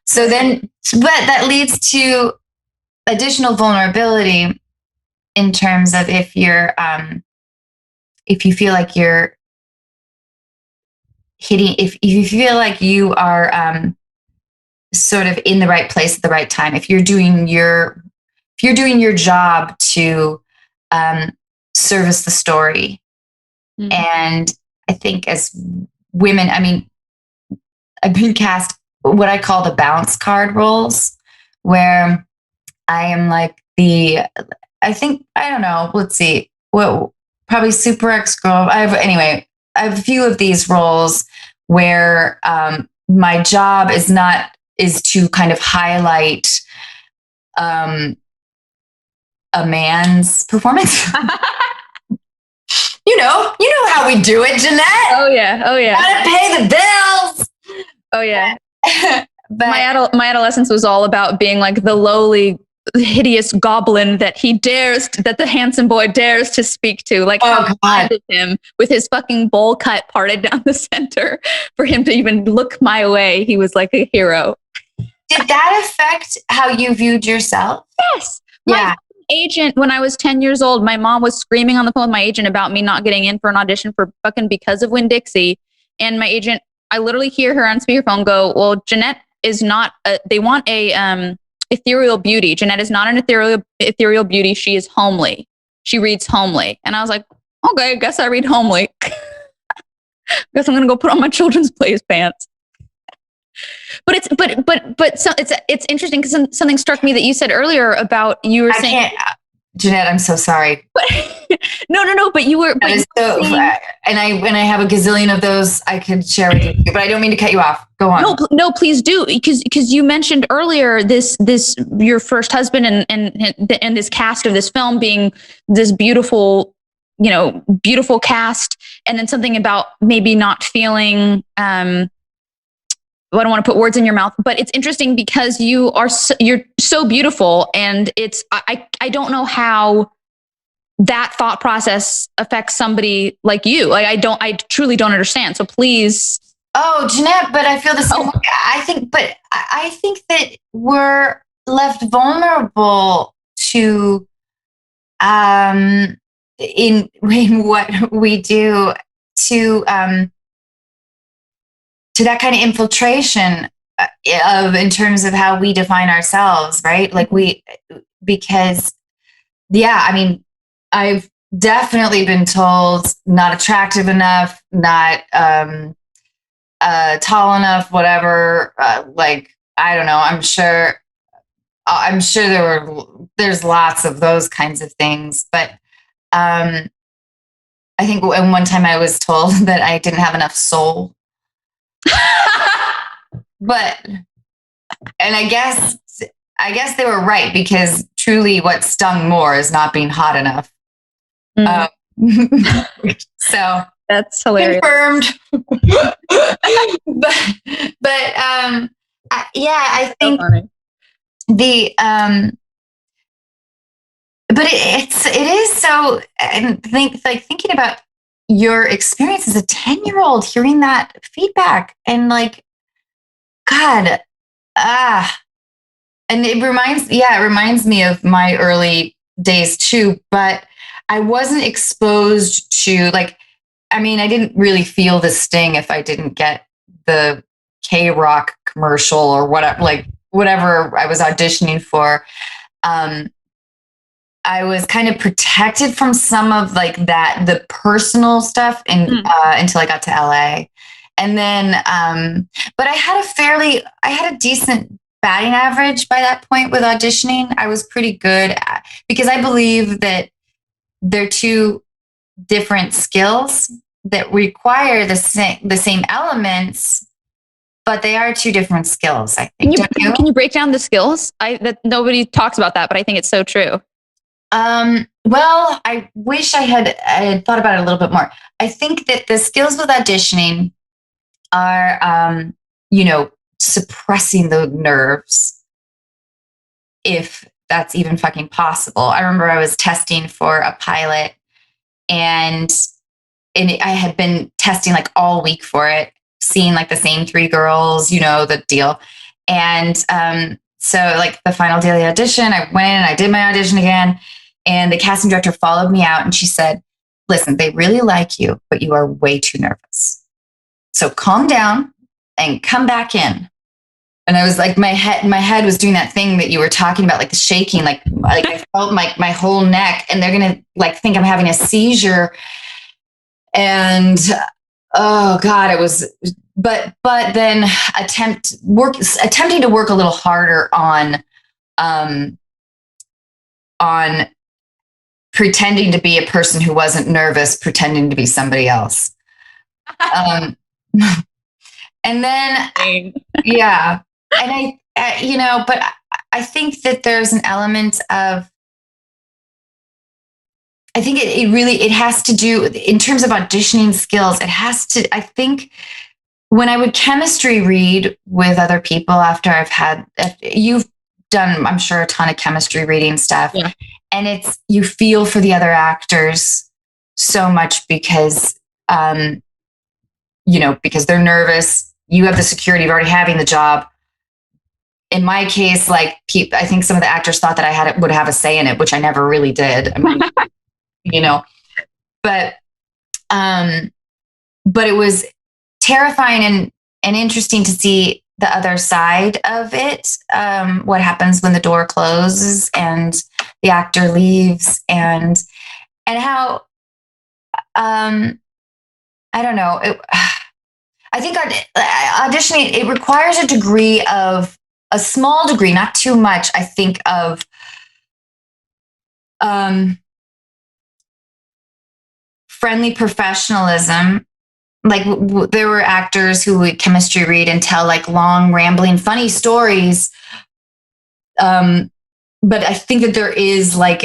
So then, but that leads to additional vulnerability in terms of if you feel like you're hitting, if you feel like you are sort of in the right place at the right time, if you're doing your job to service the story. Mm-hmm. And I think as women, I mean, I've been cast what I call the bounce card roles, where I am like I don't know, let's see, probably super ex girl. I have a few of these roles where my job is to kind of highlight a man's performance. You know how we do it, Jennette. Oh yeah. Gotta pay the bills. Oh yeah. But my adolescence was all about being like the lowly, hideous goblin that the handsome boy dares to speak to. Like, how I did him with his fucking bowl cut parted down the center for him to even look my way. He was like a hero. Did that affect how you viewed yourself? Yes. Yeah. Agent, when I was 10 years old, my mom was screaming on the phone with my agent about me not getting in for an audition for fucking Because of Winn-Dixie. And my agent, I literally hear her on speakerphone go, well, Jennette is not, they want a ethereal beauty. Jennette is not an ethereal beauty. She is homely. She reads homely. And I was like, okay, I guess I read homely. Guess I'm going to go put on my children's plays pants. But it's interesting because something struck me that you said earlier about you were saying. Jennette, I'm so sorry. No. But you were. And I have a gazillion of those I could share with you, but I don't mean to cut you off. Go on. No, please do, because you mentioned earlier this your first husband and this cast of this film being this beautiful, beautiful cast, and then something about maybe not feeling. I don't want to put words in your mouth, but it's interesting because you're so beautiful, and I don't know how that thought process affects somebody like you. Like I truly don't understand. So please. Oh, Jennette, but I feel the same way. I think that we're left vulnerable to in what we do to that kind of infiltration in terms of how we define ourselves, right? Like because I mean, I've definitely been told not attractive enough, not tall enough, whatever. Like, I don't know. I'm sure there's lots of those kinds of things, but I think one time I was told that I didn't have enough soul. And I guess they were right, because truly what stung more is not being hot enough. So that's hilarious. Confirmed. I think but it is so, and thinking about your experience as a 10-year-old, hearing that feedback, and like, God, and it reminds me of my early days too, but I wasn't exposed to, like, I mean, I didn't really feel the sting if I didn't get the K-Rock commercial or whatever I was auditioning for. I was kind of protected from some of like the personal stuff until I got to LA. And then, but I had a decent batting average by that point with auditioning. I was pretty good because I believe that they're two different skills that require the same elements, but they are two different skills, I think. Can you break down the skills? That nobody talks about that, but I think it's so true. Well, I wish I had thought about it a little bit more. I think that the skills with auditioning are, suppressing the nerves if that's even fucking possible. I remember I was testing for a pilot, and I had been testing like all week for it, seeing like the same 3 girls, you know, the deal. And so like the final day of the audition, I went in and I did my audition again, and the casting director followed me out and she said, listen, they really like you, but you are way too nervous. So calm down and come back in. And I was like, my head was doing that thing that you were talking about, like the shaking, like I felt my whole neck, and they're going to like think I'm having a seizure. And oh God, it was, but then attempting to work a little harder on pretending to be a person who wasn't nervous, pretending to be somebody else. And then, yeah. And but I think that there's an element of, I think it has to do, in terms of auditioning skills, I think when I would chemistry read with other people after you've done, I'm sure, a ton of chemistry reading stuff. Yeah. And you feel for the other actors so much because, because they're nervous. You have the security of already having the job. In my case, like I think some of the actors thought that would have a say in it, which I never really did. I mean, but it was terrifying and interesting to see the other side of it. What happens when the door closes and the actor leaves, and how, I don't know. I think auditioning, it requires a small degree, not too much, I think, of friendly professionalism. Like there were actors who would chemistry read and tell like long, rambling, funny stories. But I think that there is like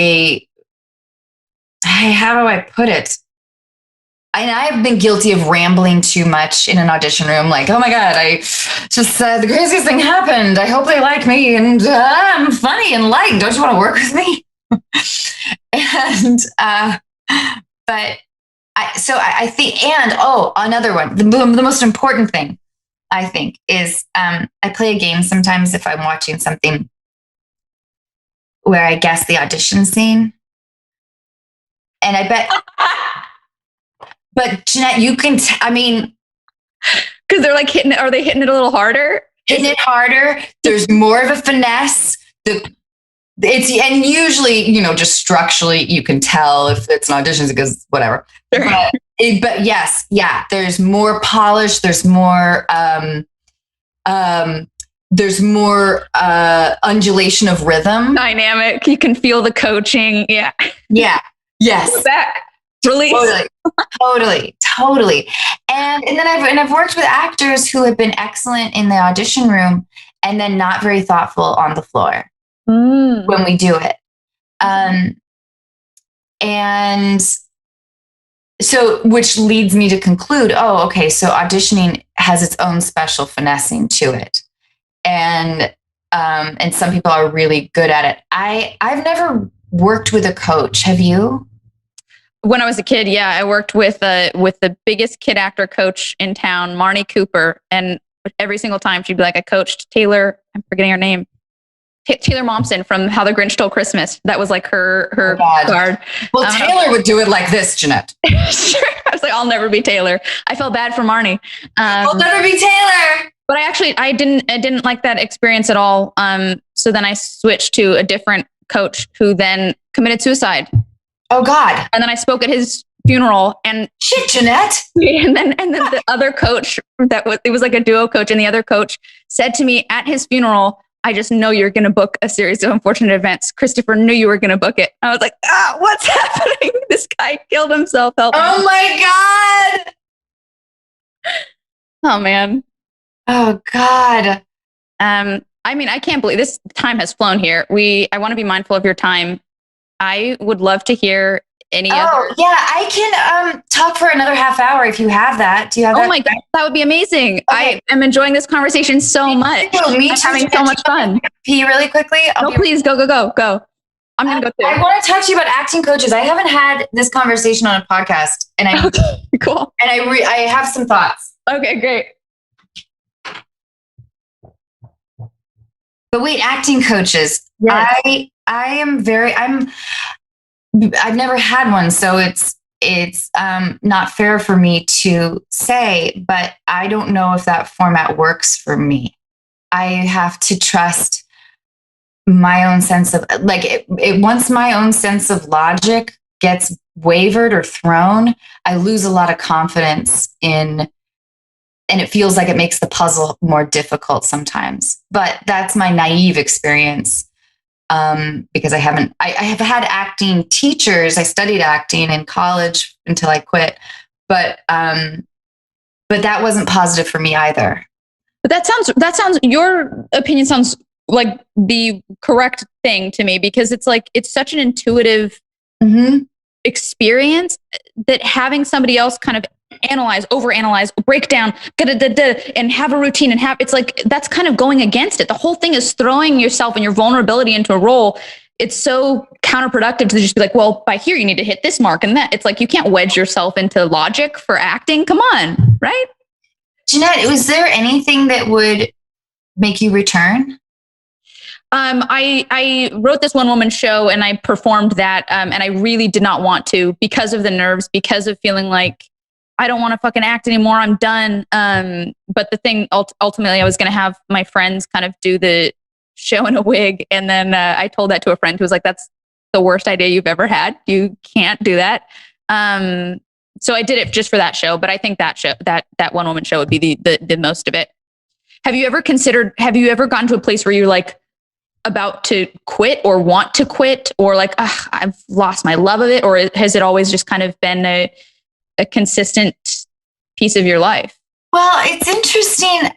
how do I put it? And I've been guilty of rambling too much in an audition room. Like, oh my God, I just said the craziest thing happened. I hope they like me, and I'm funny and liked. Don't you want to work with me? And, but I think, and another one, the most important thing I think is, I play a game sometimes if I'm watching something where I guess the audition scene. And I bet, but Jennette, you can, because they're like are they hitting it a little harder? Hitting it harder. There's more of a finesse. And usually, just structurally, you can tell if it's an audition because whatever. Sure. But yes, yeah, there's more polish. There's more, undulation of rhythm. Dynamic. You can feel the coaching. Yeah. Yeah. Yes. Back. Release. Totally. And then I've worked with actors who have been excellent in the audition room and then not very thoughtful on the floor when we do it. And so, which leads me to conclude, okay, so auditioning has its own special finessing to it. And some people are really good at it. I've never worked with a coach. Have you? When I was a kid, yeah, I worked with the biggest kid actor coach in town, Marnie Cooper, and every single time she'd be like, I coached Taylor, I'm forgetting her name, Taylor Momsen from How the Grinch Stole Christmas. That was like her card. Well, Taylor would do it like this, Jennette. Sure. I was like, I'll never be Taylor. I felt bad for Marnie. I'll never be Taylor. But I didn't like that experience at all. So then I switched to a different coach who then committed suicide. Oh God. And then I spoke at his funeral, and shit, Jennette. And then the other coach it was like a duo coach, and the other coach said to me at his funeral, I just know you're going to book a series of unfortunate events. Christopher knew you were going to book it. I was like, what's happening? This guy killed himself. Help me. Oh my God. Oh man. Oh God. I can't believe this time has flown here. I want to be mindful of your time. I would love to hear any other? Yeah, I can talk for another half hour if you have that. Do you have that? Oh my God, that would be amazing. Okay. I am enjoying this conversation so much. Me I'm too. having so much fun. Pee really quickly. No, please go. I'm going to go I too. want to talk to you about acting coaches. I haven't had this conversation on a podcast, and Cool. And I have some thoughts. Okay, great. But wait, acting coaches. Yes. I've never had one, so it's not fair for me to say, but I don't know if that format works for me. I have to trust my own sense of once my own sense of logic gets wavered or thrown, I lose a lot of confidence and it feels like it makes the puzzle more difficult sometimes. But that's my naive experience. Because I have had acting teachers. I studied acting in college until I quit, but that wasn't positive for me either. But that sounds, your opinion sounds like the correct thing to me, because it's like, it's such an intuitive experience that having somebody else kind of analyze, overanalyze, break down, and have a routine and it's like, that's kind of going against it. The whole thing is throwing yourself and your vulnerability into a role. It's so counterproductive to just be like, well, by here you need to hit this mark and that. It's like, you can't wedge yourself into logic for acting. Come on, right? Jennette, was there anything that would make you return? I wrote this one woman show and I performed that. And I really did not want to, because of the nerves, because of feeling like I don't want to fucking act anymore. I'm done. But the thing, ultimately, I was going to have my friends kind of do the show in a wig. And then I told that to a friend who was like, that's the worst idea you've ever had. You can't do that. So I did it just for that show. But I think that show, that one woman show would be the most of it. Have you ever gotten to a place where you're like about to quit or want to quit, or like, I've lost my love of it? Or has it always just kind of been a consistent piece of your life? Well, it's interesting.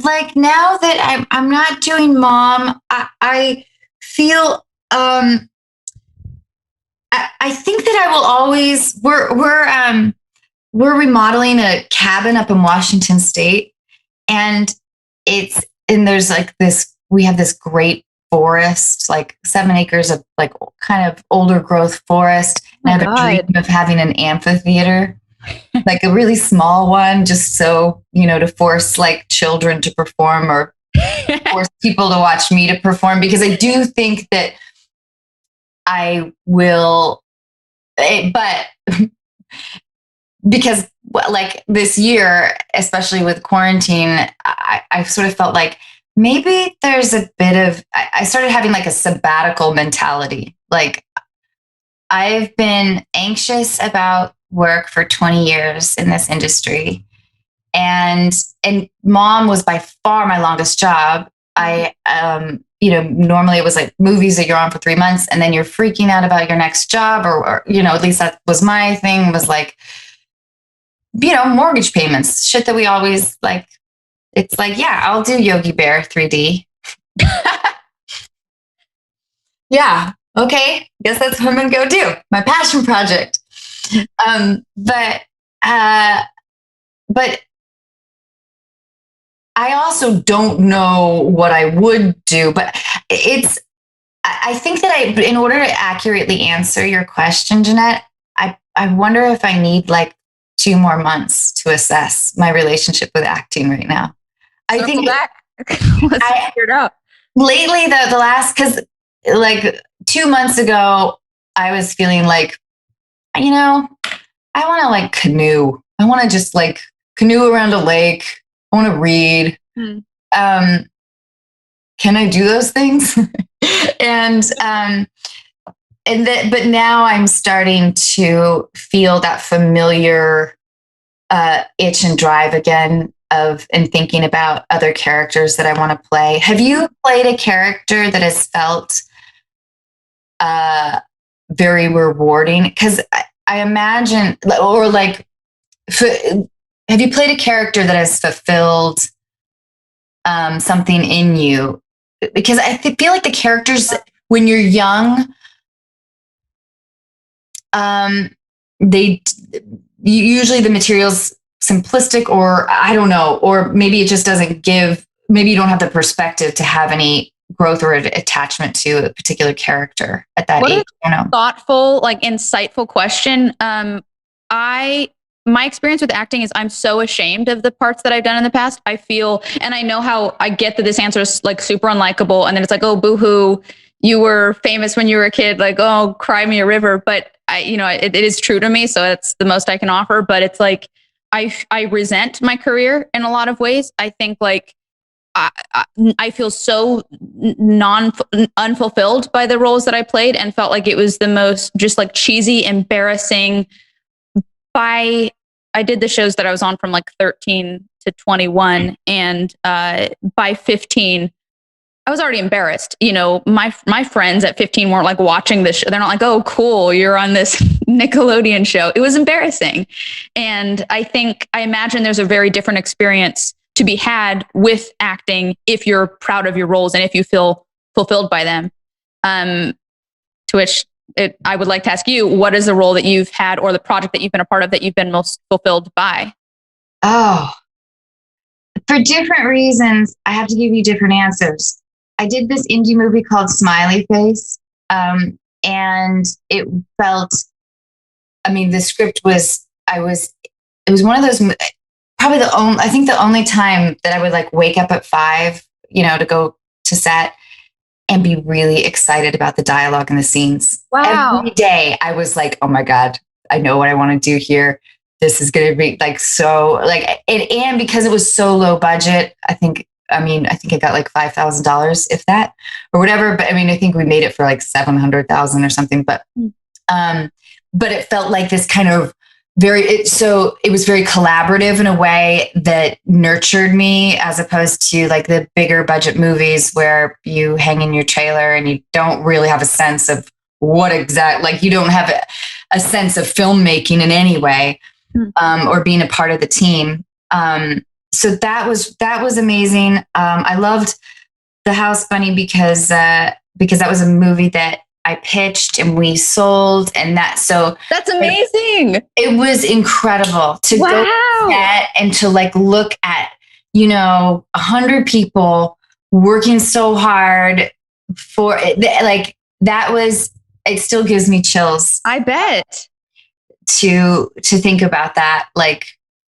Like now that I'm not doing mom, I feel, I think that I will always, we're remodeling a cabin up in Washington State, and there's like this, we have this great forest, like 7 acres of like kind of older growth forest. And I have a dream of having an amphitheater, like a really small one, just so, to force like children to perform or force people to watch me to perform, because I do think that I will, but because like this year, especially with quarantine, I sort of felt like maybe there's a bit of, I started having like a sabbatical mentality. Like I've been anxious about work for 20 years in this industry. And mom was by far my longest job. I, normally it was like movies that you're on for 3 months and then you're freaking out about your next job or at least that was my thing, was like, mortgage payments, shit that we always like. It's like, yeah, I'll do Yogi Bear 3D. Yeah. Okay. Guess that's what I'm going to go do. My passion project. But I also don't know what I would do, but I think that in order to accurately answer your question, Jennette, I wonder if I need like 2 more months to assess my relationship with acting right now. I think back. Let's figure it out. Lately, the last, because like 2 months ago, I was feeling like, I want to like canoe. I want to just like canoe around a lake. I want to read. Can I do those things? But now I'm starting to feel that familiar itch and drive again and thinking about other characters that I want to play. Have you played a character that has felt very rewarding? Because I imagine, or like, have you played a character that has fulfilled something in you? Because I feel like the characters when you're young, They usually the material's simplistic, or I don't know, or maybe it just doesn't give, maybe you don't have the perspective to have any growth or attachment to a particular character at that age. I don't know. Thoughtful, like insightful question. My experience with acting is I'm so ashamed of the parts that I've done in the past. I feel, and I know how I get that this answer is like super unlikable. And then it's like, oh, boohoo, you were famous when you were a kid. Like, oh, cry me a river. But it is true to me. So that's the most I can offer. But it's like, I resent my career in a lot of ways. I think like, I feel so unfulfilled by the roles that I played, and felt like it was the most just like cheesy, embarrassing. I did the shows that I was on from like 13 to 21, and by 15, I was already embarrassed. My friends at 15 weren't like watching this show. They're not like, oh, cool, you're on this Nickelodeon show. It was embarrassing. And I imagine there's a very different experience to be had with acting if you're proud of your roles and if you feel fulfilled by them. To which I would like to ask you, what is the role that you've had or the project that you've been a part of that you've been most fulfilled by? Oh, for different reasons, I have to give you different answers. I did this indie movie called Smiley Face. And it felt, the script was, it was one of those, probably the only time that I would like wake up at 5, to go to set and be really excited about the dialogue and the scenes. Wow. Every day I was like, oh my God, I know what I want to do here. This is going to be like, so like, and because it was so low budget, I think I got like $5,000, if that, or whatever. But I think we made it for like 700,000 or something, but it felt like this kind of it was very collaborative in a way that nurtured me, as opposed to like the bigger budget movies where you hang in your trailer and you don't really have a sense of you don't have a sense of filmmaking in any way, or being a part of the team. So that was amazing. I loved The House Bunny because that was a movie that I pitched and we sold, and that's amazing. It was incredible to go to that and to like look at 100 people working so hard for it. Like that was, it still gives me chills. I bet to think about that, like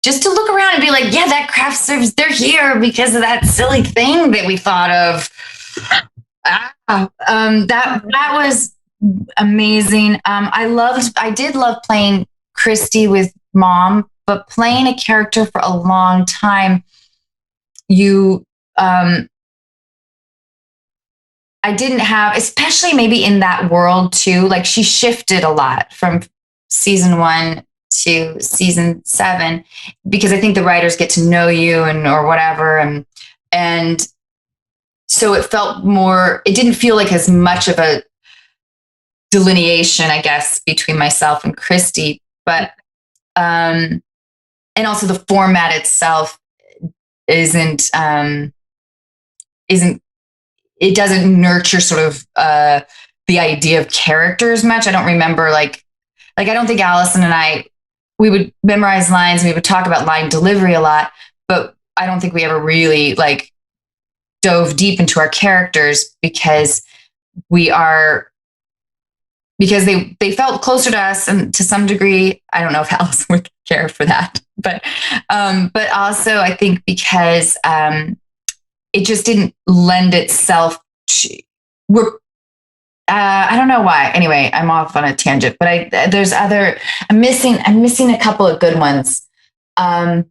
just to look around and be like, yeah, that craft service, they're here because of that silly thing that we thought of. That was amazing. I did love playing Christy with Mom, but playing a character for a long time, I didn't have, especially maybe in that world too, like she shifted a lot from season 1 to season 7, because I think the writers get to know you or whatever. And so it felt more, it didn't feel like as much of a delineation, I guess, between myself and Christy, but, and also the format itself isn't, it doesn't nurture sort of, the idea of characters much. I don't remember like I don't think Allison and I, we would memorize lines, we would talk about line delivery a lot, but I don't think we ever really like dove deep into our characters because they felt closer to us, and to some degree, I don't know if Allison would care for that, but also I think because it just didn't lend itself to, I don't know why. Anyway, I'm off on a tangent, but I'm missing a couple of good ones. I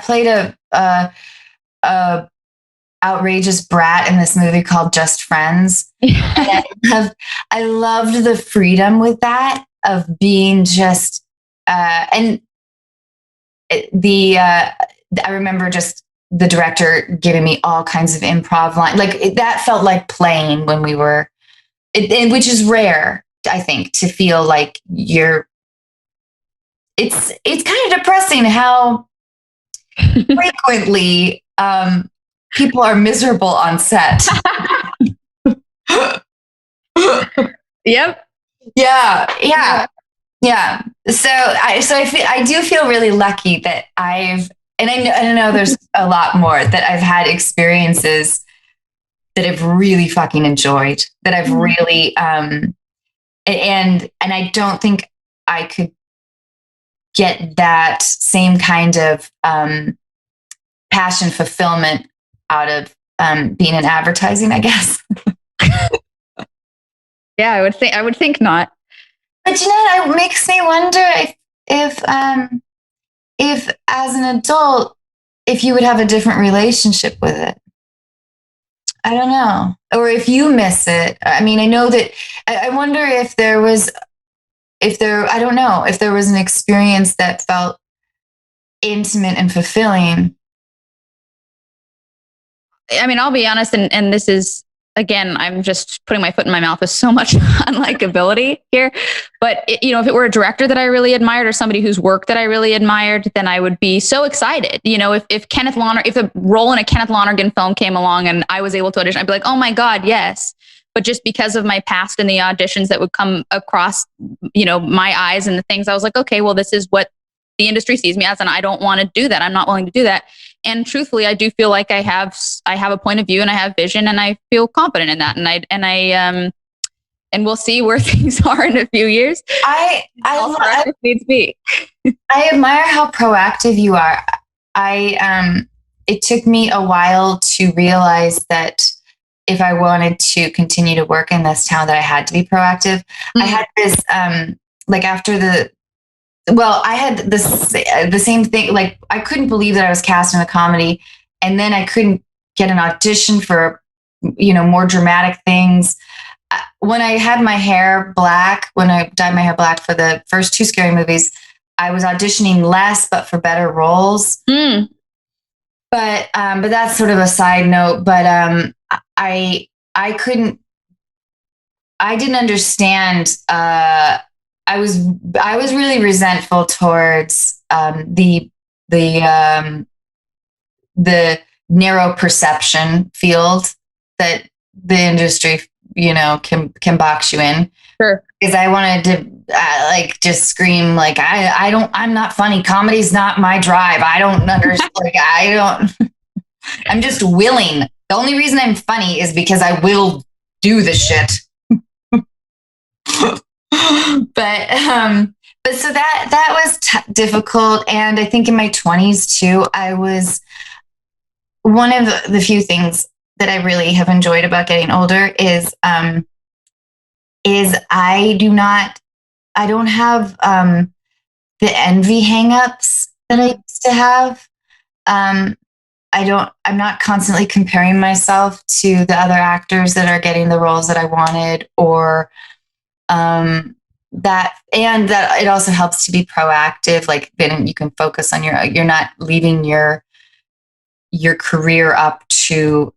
played a outrageous brat in this movie called Just Friends. And I loved the freedom with that, of being just, I remember just the director giving me all kinds of improv line. That felt like playing when we were, which is rare, I think, to feel like it's kind of depressing how frequently people are miserable on set. Yep. Yeah. So I do feel really lucky that I know there's a lot more that I've had experiences that I've really fucking enjoyed, that I've really, and I don't think I could get that same kind of, passion fulfillment out of, being in advertising, I guess. Yeah, I would think not. But Jennette, it makes me wonder if as an adult, if you would have a different relationship with it. I don't know. Or if you miss it. I mean, I know that I wonder if there was I don't know, if there was an experience that felt intimate and fulfilling. I mean, I'll be honest, and this is, again, I'm just putting my foot in my mouth with so much unlikability here. But if it were a director that I really admired or somebody whose work that I really admired, then I would be so excited. If Kenneth Lonergan, if a role in a Kenneth Lonergan film came along and I was able to audition, I'd be like, oh my God, yes. But just because of my past and the auditions that would come across, my eyes and the things, I was like, okay, well, this is what the industry sees me as, and I don't want to do that. I'm not willing to do that. And truthfully, I do feel like I have a point of view and I have vision, and I feel confident in that. And we'll see where things are in a few years. I needs be. I admire how proactive you are. It took me a while to realize that if I wanted to continue to work in this town, that I had to be proactive. I had this, I had the same thing. Like, I couldn't believe that I was cast in a comedy, and then I couldn't get an audition for, more dramatic things. When I had my hair black, when I dyed my hair black for the first 2 Scary Movies, I was auditioning less, but for better roles. But that's sort of a side note. But I didn't understand. I was really resentful towards the narrow perception field that the industry, can box you in. Sure. Because I wanted to just scream like, I'm not funny. Comedy's not my drive. I don't understand. I'm just willing. The only reason I'm funny is because I will do the shit. But so that was difficult. And I think in my 20s too, I was one of the few things that I really have enjoyed about getting older is I don't have the envy hangups that I used to have. I'm not constantly comparing myself to the other actors that are getting the roles that I wanted, or that it also helps to be proactive. Like, then you can focus on you're not leaving your career up to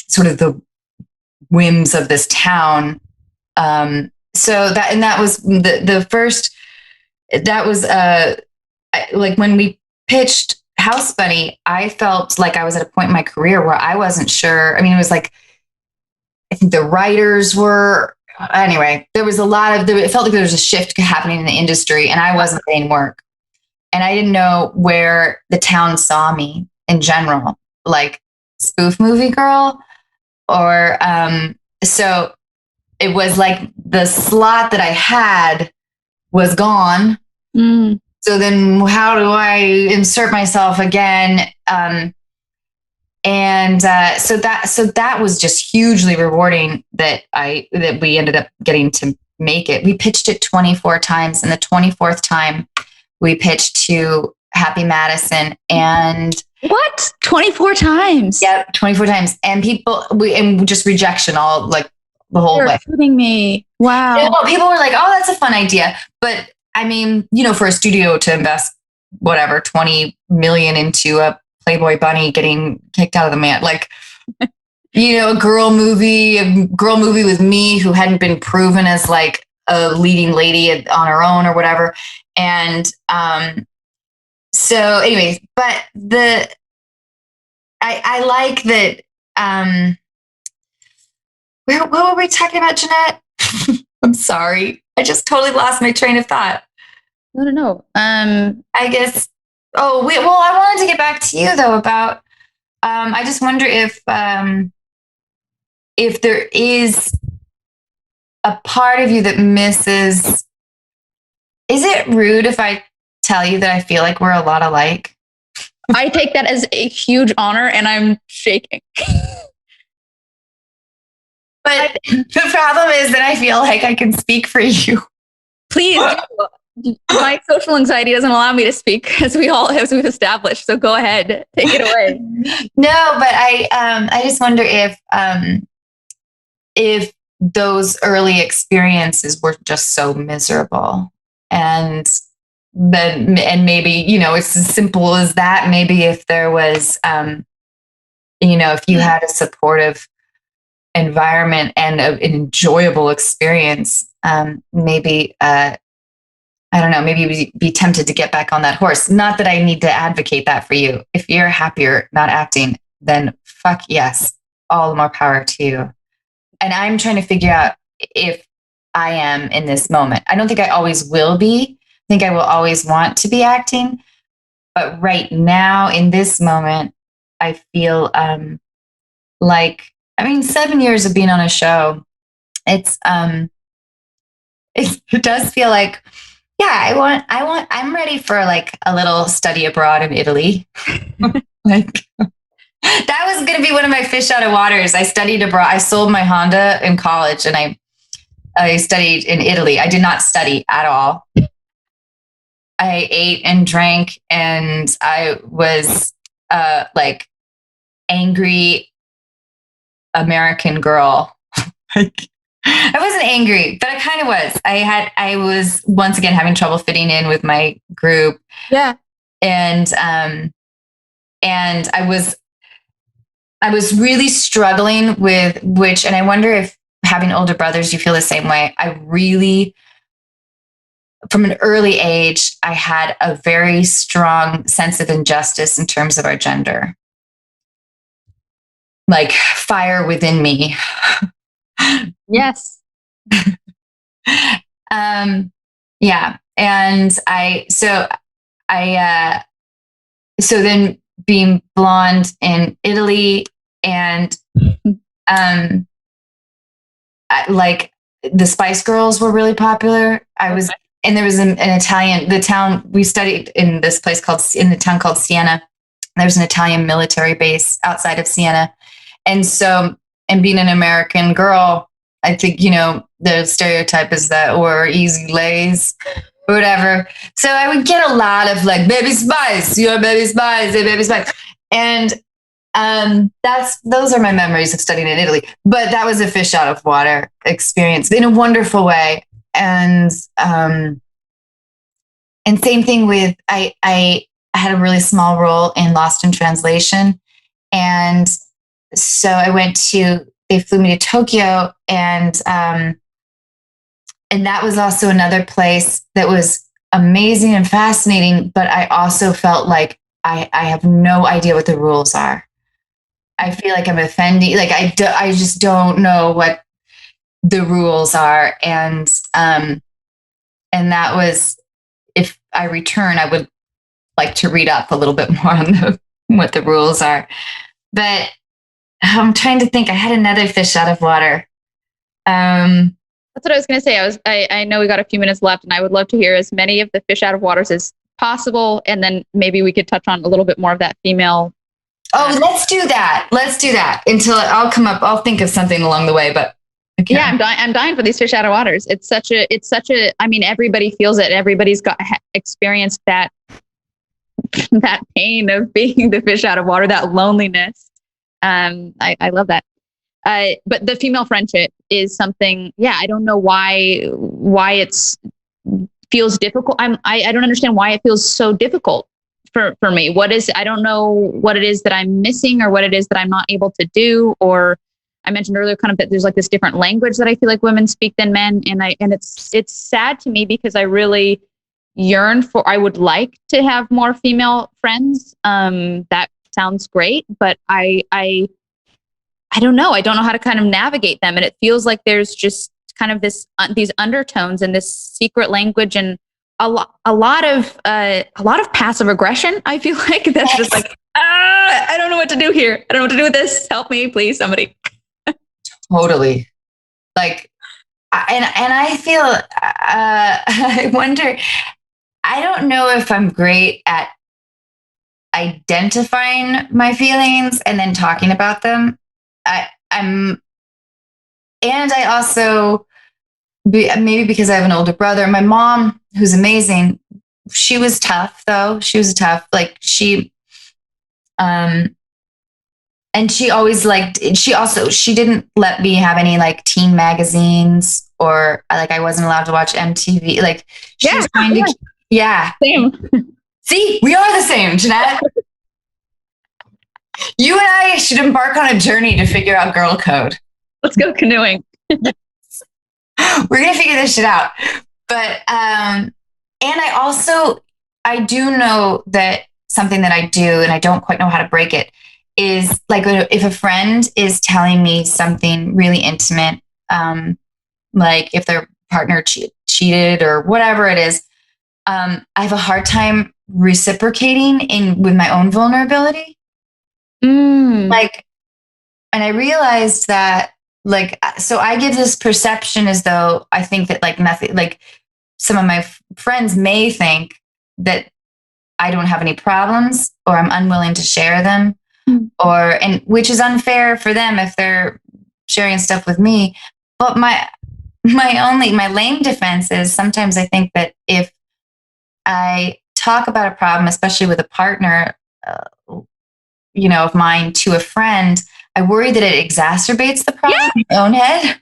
sort of the whims of this town. So that was the first, that was like when we pitched House Bunny, I felt like I was at a point in my career where I wasn't sure. I mean, it was like, I think the writers were, anyway, there was it felt like there was a shift happening in the industry, and I wasn't getting work. And I didn't know where the town saw me in general, like spoof movie girl, or so it was like the slot that I had was gone. So then how do I insert myself again? So that was just hugely rewarding that we ended up getting to make it. We pitched it 24 times, and the 24th time we pitched to Happy Madison, and what? 24 times? Yep, 24 times. And just rejection all, like, the whole way. You're kidding me. Wow. People were like, oh, that's a fun idea. But I mean, for a studio to invest whatever, 20 million into a Playboy bunny getting kicked out of the man, like, a girl movie with me who hadn't been proven as like a leading lady on her own or whatever. And so anyways, but I like that. What were we talking about, Jennette? I'm sorry. I just totally lost my train of thought. No. I guess. Oh, well, I wanted to get back to you though about. I just wonder if there is a part of you that misses. Is it rude if I tell you that I feel like we're a lot alike? I take that as a huge honor, and I'm shaking. But the problem is that I feel like I can speak for you. Please do. My social anxiety doesn't allow me to speak, as we've established. So go ahead, take it away. No, but I just wonder if those early experiences were just so miserable, and maybe, you know, it's as simple as that. Maybe if there was, you know, if you had a supportive environment and an enjoyable experience, maybe I don't know, maybe you'd be tempted to get back on that horse. Not that I need to advocate that for you. If you're happier not acting, then fuck yes, all the more power to you. And I'm trying to figure out if I am in this moment. I don't think I always will be. I think I will always want to be acting. But right now, in this moment, I feel like, I mean, 7 years of being on a show, it does feel like, yeah, I'm ready for like a little study abroad in Italy. Like, that was going to be one of my fish out of waters. I studied abroad. I sold my Honda in college and I studied in Italy. I did not study at all. I ate and drank, and I was like angry American girl. Like, I wasn't angry, but I kind of was. I was once again having trouble fitting in with my group. Yeah. And I was really struggling with and I wonder if having older brothers, you feel the same way. I really, from an early age, I had a very strong sense of injustice in terms of our gender. Like fire within me. Yes. Yeah. And so then being blonde in Italy and, like the Spice Girls were really popular. And there was an Italian, the town we studied in this place in the town called Siena. There's an Italian military base outside of Siena. And so, and being an American girl, I think, you know, the stereotype is that we're easy lays or whatever. So I would get a lot of like, baby spice, you're baby spice, hey, baby spice. And those are my memories of studying in Italy. But that was a fish out of water experience in a wonderful way. And same thing with, I had a really small role in Lost in Translation. And so they flew me to Tokyo, and that was also another place that was amazing and fascinating. But I also felt like I have no idea what the rules are. I feel like I'm offending. Like I just don't know what the rules are. And that was, if I return, I would like to read up a little bit more on what the rules are. But I'm trying to think. I had another fish out of water. That's what I was going to say. I know we got a few minutes left, and I would love to hear as many of the fish out of waters as possible. And then maybe we could touch on a little bit more of that female. Oh, let's do that. Until I'll come up. I'll think of something along the way, but. Okay. Yeah, I'm dying for these fish out of waters. It's such a, I mean, everybody feels it. Everybody's experienced that pain of being the fish out of water, that loneliness. I love that. But the female friendship is something, yeah, I don't know why feels difficult. I don't understand why it feels so difficult for me. I don't know what it is that I'm missing, or what it is that I'm not able to do. Or I mentioned earlier kind of that there's like this different language that I feel like women speak than men. And it's sad to me, because I really yearn I would like to have more female friends. That sounds great, but I don't know. I don't know how to kind of navigate them. And it feels like there's just kind of these undertones and this secret language and a lot of passive aggression. I feel like that's just like, I don't know what to do here. I don't know what to do with this. Help me, please, somebody. Totally. Like, and I feel, I wonder, I don't know if I'm great at identifying my feelings and then talking about them. And I also, maybe because I have an older brother, my mom, who's amazing, she was tough though. She was tough. Like and she always she didn't let me have any like teen magazines or like I wasn't allowed to watch MTV. Like she was trying to, Same. See, we are the same, Jennette. You and I should embark on a journey to figure out girl code. Let's go canoeing. We're going to figure this shit out. But, and I do know that something that I do, and I don't quite know how to break it, is like if a friend is telling me something really intimate, like if their partner cheated or whatever it is, I have a hard time reciprocating with my own vulnerability. Like, and I realized that, like, so I give this perception as though I think that like nothing, like some of my friends may think that I don't have any problems or I'm unwilling to share them and which is unfair for them if they're sharing stuff with me. But my lame defense is sometimes I think that if I talk about a problem, especially with a partner, of mine to a friend, I worry that it exacerbates the problem in my own head.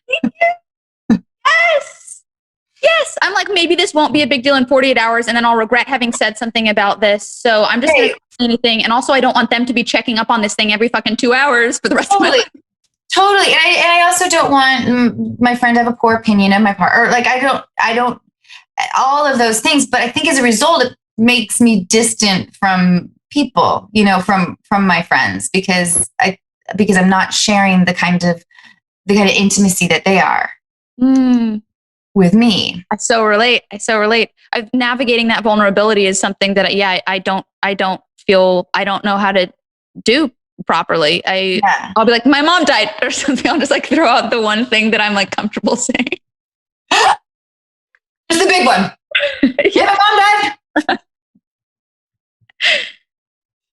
Yes. I'm like, maybe this won't be a big deal in 48 hours and then I'll regret having said something about this. So I'm just going to say anything. And also I don't want them to be checking up on this thing every fucking 2 hours for the rest of my life. Totally. And I also don't want my friend to have a poor opinion of my partner. Like I don't, all of those things. But I think as a result, it makes me distant from people, from my friends because I'm not sharing the kind of intimacy that they are with me. I so relate. Navigating that vulnerability is something that I don't know how to do properly. I'll be like, my mom died or something. I'll just like throw out the one thing that I'm like comfortable saying. It's the big one. Yeah, my mom died.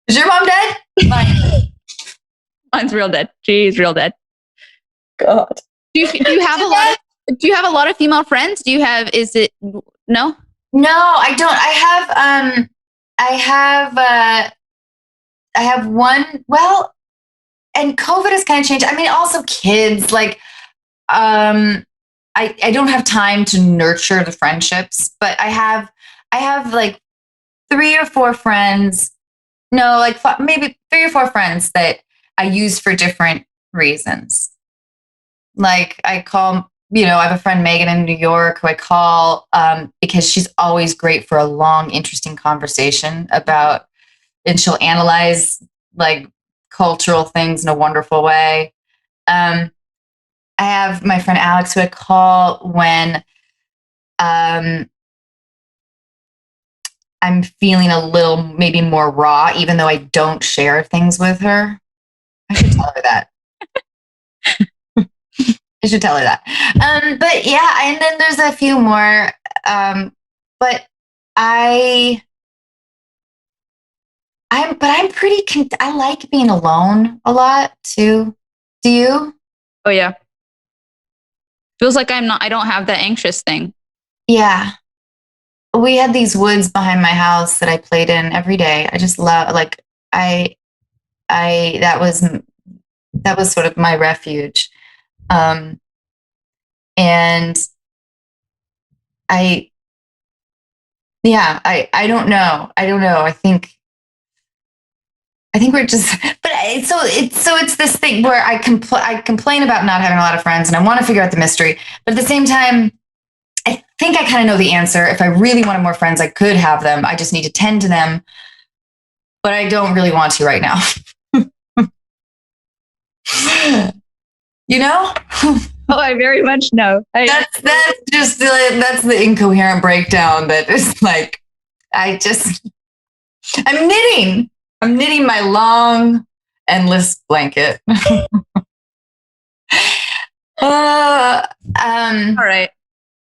Is your mom dead? Mine's real dead. She's real dead. God. Do you have a lot of female friends? No? No, I don't. I have one. Well, and COVID has kind of changed. I mean, also kids. Like, I don't have time to nurture the friendships, but I have like 3 or 4 friends. No, like maybe 3 or 4 friends that I use for different reasons. Like I call, I have a friend, Megan, in New York, who I call because she's always great for a long, interesting conversation and she'll analyze like cultural things in a wonderful way. I have my friend Alex, who I call when I'm feeling a little maybe more raw, even though I don't share things with her. I should tell her that. But yeah, and then there's a few more. But I'm pretty. I like being alone a lot too. Do you? Oh yeah. Feels like I don't have that anxious thing. Yeah. We had these woods behind my house that I played in every day. I just love, like, that was sort of my refuge. And I don't know. I think we're just, but it's this thing where I complain about not having a lot of friends and I want to figure out the mystery, but at the same time, I think I kind of know the answer. If I really wanted more friends, I could have them. I just need to tend to them, but I don't really want to right now. You know? Oh, I very much know. That's that's the incoherent breakdown that is like, I'm knitting. I'm knitting my long, endless blanket. All right.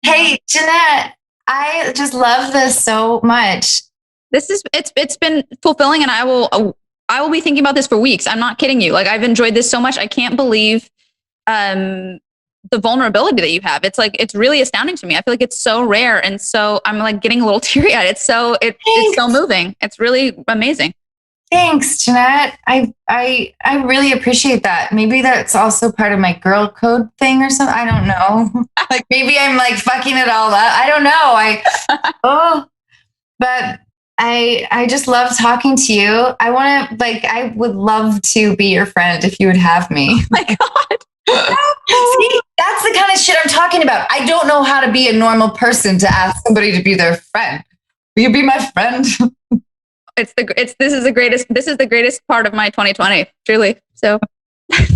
Hey, Jennette, I just love this so much. It's been fulfilling, and I will be thinking about this for weeks. I'm not kidding you. Like, I've enjoyed this so much. I can't believe the vulnerability that you have. It's like, it's really astounding to me. I feel like it's so rare, and so I'm like getting a little teary eyed. It's so moving. It's really amazing. Thanks, Jennette. I really appreciate that. Maybe that's also part of my girl code thing or something. I don't know. Like, maybe I'm like fucking it all up. I don't know. But I just love talking to you. I would love to be your friend if you would have me. Oh my God. See, that's the kind of shit I'm talking about. I don't know how to be a normal person to ask somebody to be their friend. Will you be my friend? This is the greatest part of my 2020, truly. So hey,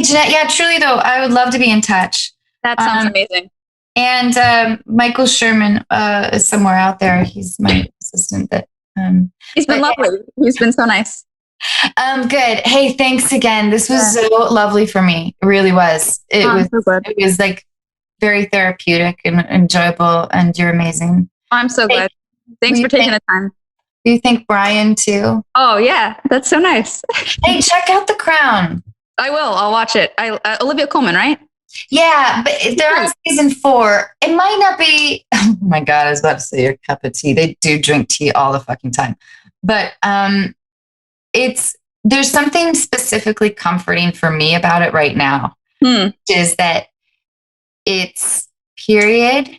Jennette, yeah, truly though, I would love to be in touch. that sounds amazing. And Michael Sherman is somewhere out there. He's my assistant. He's been lovely. He's been so nice. Good. Hey, thanks again. This was so lovely for me. It really was. It was like very therapeutic and enjoyable, and you're amazing. I'm so glad. Thanks for taking the time. Do you think Brian too? Oh yeah, that's so nice. Hey, check out The Crown. I will. I'll watch it. Olivia Colman, right? Yeah, but they're on season 4. It might not be. Oh my God, I was about to say your cup of tea. They do drink tea all the fucking time, but there's something specifically comforting for me about it right now. Which is that it's period.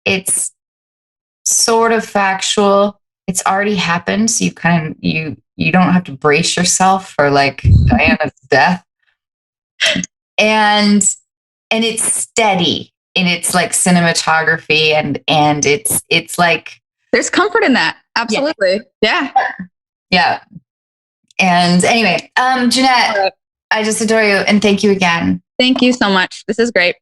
It's sort of factual. It's already happened, so you don't have to brace yourself for like Diana's death. And it's steady in its like cinematography, and it's like there's comfort in that. Absolutely. Yeah. And anyway, Jennette, I just adore you, and thank you again. Thank you so much. This is great.